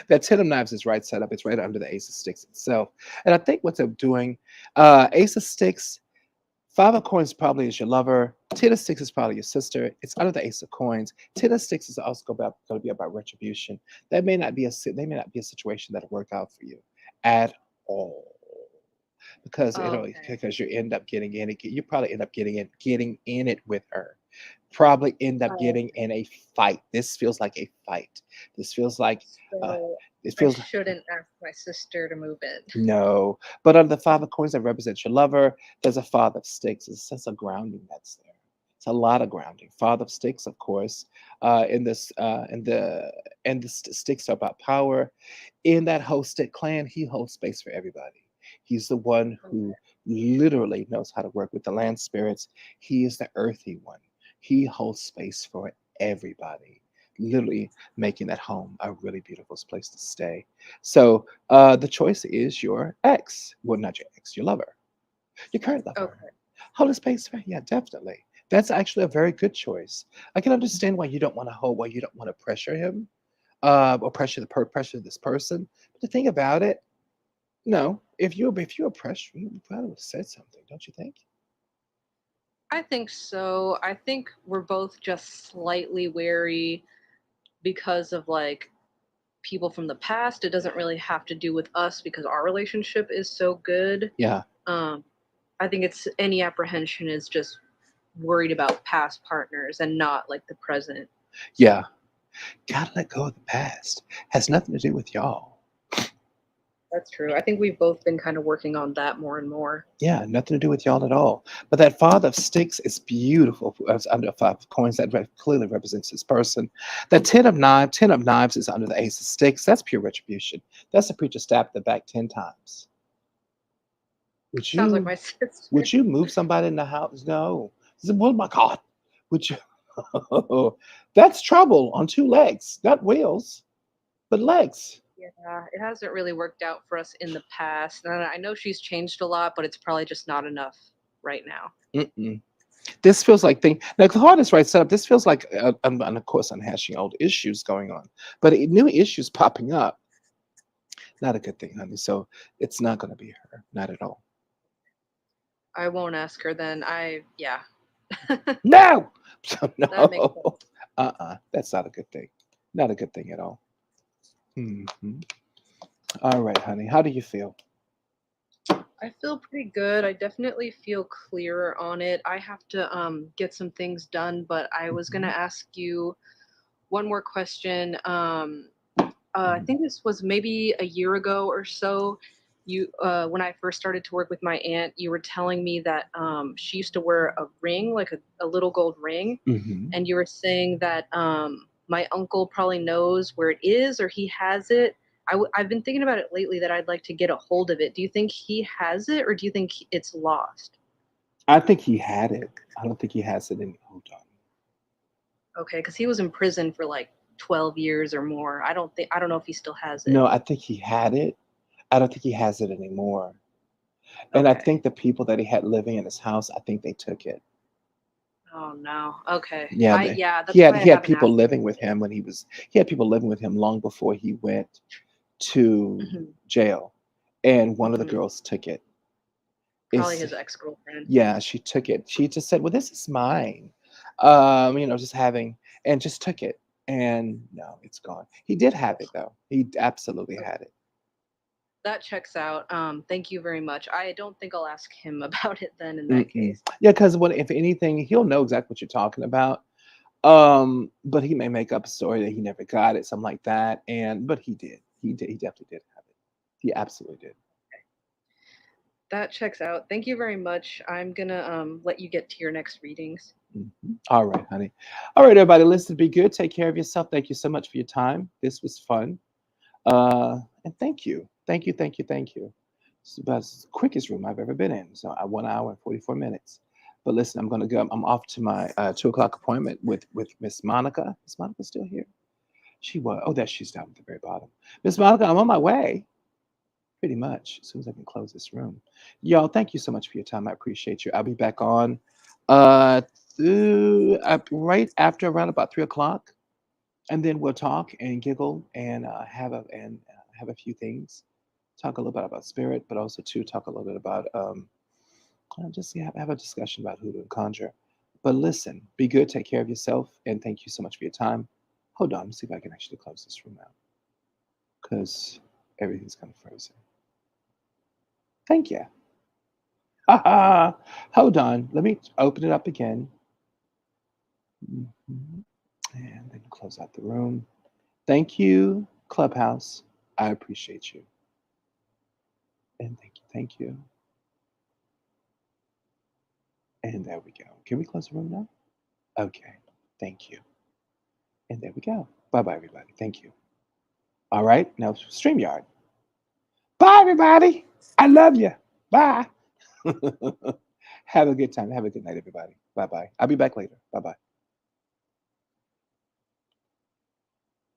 That Ten of Knives is right set up. It's right under the Ace of Sticks itself. And I think what they're doing, Ace of Sticks, Five of coins probably is your lover. Ten of sticks is probably your sister. It's under the ace of coins. Ten of sticks is also going to be about retribution. That may not be they may not be a situation that'll work out for you at all because Okay. you end up getting in it. You probably end up getting in it with her. Probably end up Oh, getting in a fight. This feels like a fight. This feels like uh, so it I feels shouldn't ask my sister to move in. no, but under the five of coins that represents your lover, there's a father of sticks. There's a sense of grounding that's there. It's a lot of grounding. Father of sticks, of course, in this, and the sticks are about power. In that whole stick clan, he holds space for everybody. He's the one who literally knows how to work with the land spirits. He is the earthy one. He holds space for everybody, literally making that home a really beautiful place to stay. So the choice is your ex. Well, not your ex, your lover, your current lover. Okay. Hold a space for, yeah, definitely. That's actually a very good choice. I can understand why you don't want to hold, why you don't want to pressure him, or pressure this person. But the thing about it, no, if you were pressured, you probably would have said something, don't you think? I think so. I think we're both just slightly wary because of like people from the past. It doesn't really have to do with us because our relationship is so good. Yeah, Um, I think it's any apprehension is just worried about past partners and not like the present. yeah. Gotta let go of the past. Has nothing to do with y'all. That's true. I think we've both been kind of working on that more and more. Yeah, nothing to do with y'all at all. But that father of sticks is beautiful. It's under five of coins that clearly represents this person. The ten of knives is under the ace of sticks. That's pure retribution. That's the preacher stabbed in the back 10 times. Would Sounds like you my sister. would you move somebody in the house? No. He said, oh my God. Would you that's trouble on two legs, not wheels, but legs. Yeah, it hasn't really worked out for us in the past. And I know she's changed a lot, but it's probably just not enough right now. Mm-mm. This feels like thing. Now the heart is right set up. This feels like, and of course, unhashing old issues going on, but new issues popping up. Not a good thing, honey. So it's not going to be her. Not at all. I won't ask her then. Yeah. That No. So makes no. sense. That's not a good thing. Not a good thing at all. Hmm. All right, honey. How do you feel? I feel pretty good. I definitely feel clearer on it. I have to get some things done, but I was gonna Mhm. ask you one more question. I think this was maybe a year ago or so. you when I first started to work with my aunt, you were telling me that she used to wear a ring, like a little gold ring, Hmm. and you were saying that my uncle probably knows where it is or he has it. I've been thinking about it lately that I'd like to get a hold of it. Do you think he has it or do you think it's lost? I think he had it. I don't think he has it in. Hold on. Okay, because he was in prison for like 12 years or more. I don't know if he still has it. No, I think he had it. I don't think he has it anymore. And I Okay. think the people that he had living in his house, I think they took it. Oh no. Okay. Yeah, Yeah, he that's had why I he had haven't people asked living him. with him when he had people living with him long before he went to Hmm. jail, and one of the Hmm. girls took it. Probably It's his ex-girlfriend. Yeah, she took it. She just said, "Well, this is mine." Just having and just took it, and no, it's gone. He did have it though. He absolutely had it. That checks out. Thank you very much. I don't think I'll ask him about it then in that Mm-mm. case. Yeah, because what if anything, he'll know exactly what you're talking about. But he may make up a story that he never got it, something like that. And but he did. He did. He definitely did have it. He absolutely did. That checks out. Thank you very much. I'm gonna let you get to your next readings. All right, honey. All right, everybody. Listen, be good. Take care of yourself. Thank you so much for your time. This was fun. And thank you. Thank you. Thank you. Thank you. It's about the quickest room I've ever been in. So 1 hour and 44 minutes. But listen, I'm gonna go. I'm off to my 2 o'clock appointment with Miss Monica. Is Monica still here? She was. Oh, that she's down at the very bottom. Miss Monica, I'm on my way. Pretty much. As soon as I can close this room. Y'all, thank you so much for your time. I appreciate you. I'll be back on uh right after around about 3 o'clock. And then we'll talk and giggle and have a few things. Talk a little bit about spirit, but also to talk a little bit about just have a discussion about Hoodoo and Conjure. But listen, be good, take care of yourself, and thank you so much for your time. Hold on, let me see if I can actually close this room out because everything's kind of frozen. Thank you. Hold on, let me open it up again. Mhm. And then close out the room. Thank you, Clubhouse. I appreciate you. And thank you, thank you. And there we go. Can we close the room now? Okay. Thank you. And there we go. Bye bye, everybody. Thank you. All right. Now, StreamYard. Bye, everybody. I love you. Bye. Have a good time. Have a good night, everybody. Bye bye. I'll be back later. Bye bye.